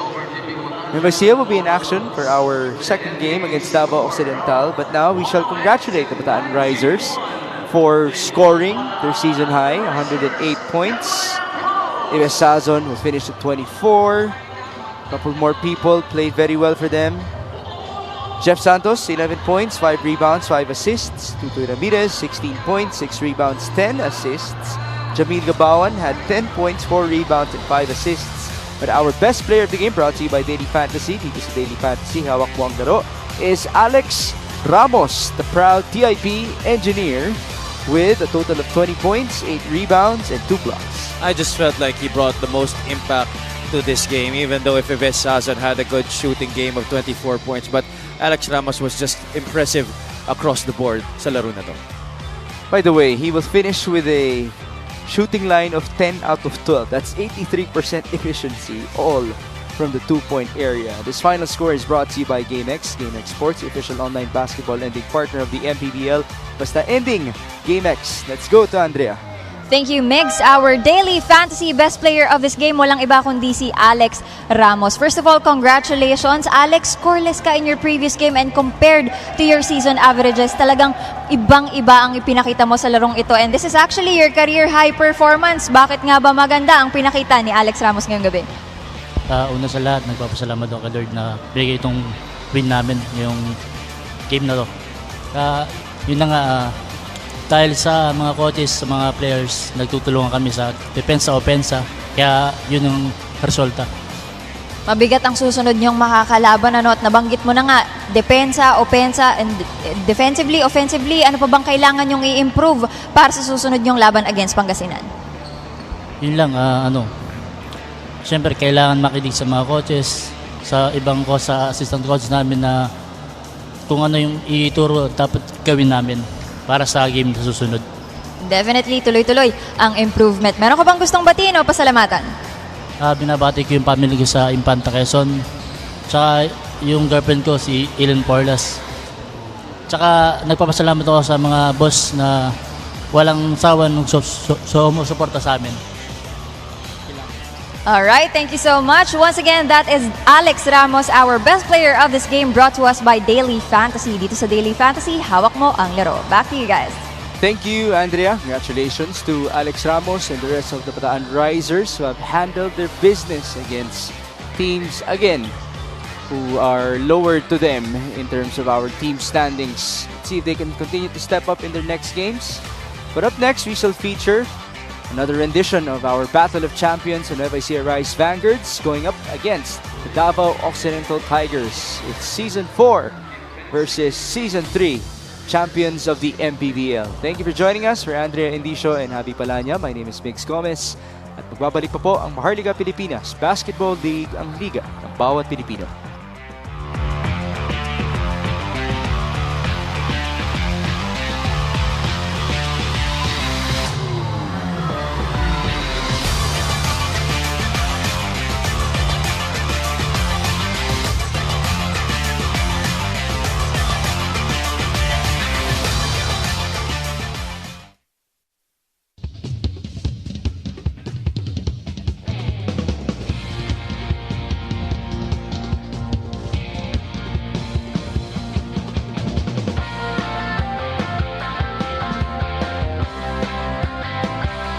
Nueva Ecija will be in action for our second game against Davao Occidental. But now we shall congratulate the Bataan Risers for scoring their season high, 108 points. Ives Sazon will finish at 24. Couple more people played very well for them. Jeff Santos, 11 points, 5 rebounds, 5 assists. Tutoy Ramirez, 16 points, 6 rebounds, 10 assists. Jamil Gabawan had 10 points, 4 rebounds, and 5 assists. But our best player of the game, brought to you by Daily Fantasy, dito sa Daily Fantasy, hawak mo ang laro, is Alex Ramos, the proud TIP engineer, with a total of 20 points, 8 rebounds, and 2 blocks. I just felt like he brought the most impact to this game, even though Ives Sazon had a good shooting game of 24 points. But Alex Ramos was just impressive across the board sa laro na to. By the way, he will finish with a shooting line of 10 out of 12. That's 83% efficiency, all from the 2-point area. This final score is brought to you by GameX. GameX Sports, the official online basketball lending partner of the MPBL. Basta ending, GameX. Let's go to Andrea. Thank you, Migs. Our daily fantasy best player of this game, walang iba kundi si Alex Ramos. First of all, congratulations. Alex, scoreless ka in your previous game and compared to your season averages, talagang ibang-iba ang ipinakita mo sa larong ito. And this is actually your career high performance. Bakit nga ba maganda ang pinakita ni Alex Ramos ngayong gabi? Una sa lahat, nagpapasalamat ako kay Lord na bigay itong win namin, yung game na to. Yun na nga, dahil sa mga coaches, sa mga players, nagtutulungan kami sa depensa, opensa, kaya yun yung resulta. Mabigat ang susunod niyong makakalaban, ano, at nabanggit mo na nga, depensa, opensa, and defensively, offensively, ano pa bang kailangan niyong i-improve para sa susunod niyong laban against Pangasinan? Yun lang, siyempre kailangan makinig sa mga coaches, sa ibang sa assistant coach namin na kung ano yung ituro dapat gawin namin para sa game na susunod. Definitely, tuloy-tuloy ang improvement. Meron ka bang gustong batiin o pasalamatan? Binabati ko yung family ko sa Infanta Quezon, tsaka yung girlfriend ko si Ilan Porlas. Tsaka nagpapasalamat ako sa mga boss na walang sawa nung sumusuporta sa amin. Alright, thank you so much. Once again, that is Alex Ramos, our best player of this game, brought to us by Daily Fantasy. Dito sa Daily Fantasy, hawak mo ang laro. Back to you guys. Thank you, Andrea. Congratulations to Alex Ramos and the rest of the Bataan Risers who have handled their business against teams, again, who are lower to them in terms of our team standings. Let's see if they can continue to step up in their next games. But up next, we shall feature another rendition of our Battle of Champions and FIC Rise Vanguards going up against the Davao Occidental Tigers. It's Season 4 versus Season 3, champions of the MPBL. Thank you for joining us. For Andrea Indicio and Javi Palanya, my name is Migs Gomez. At magbabalik pa po ang Maharlika Pilipinas Basketball League, ang liga ng bawat Pilipino.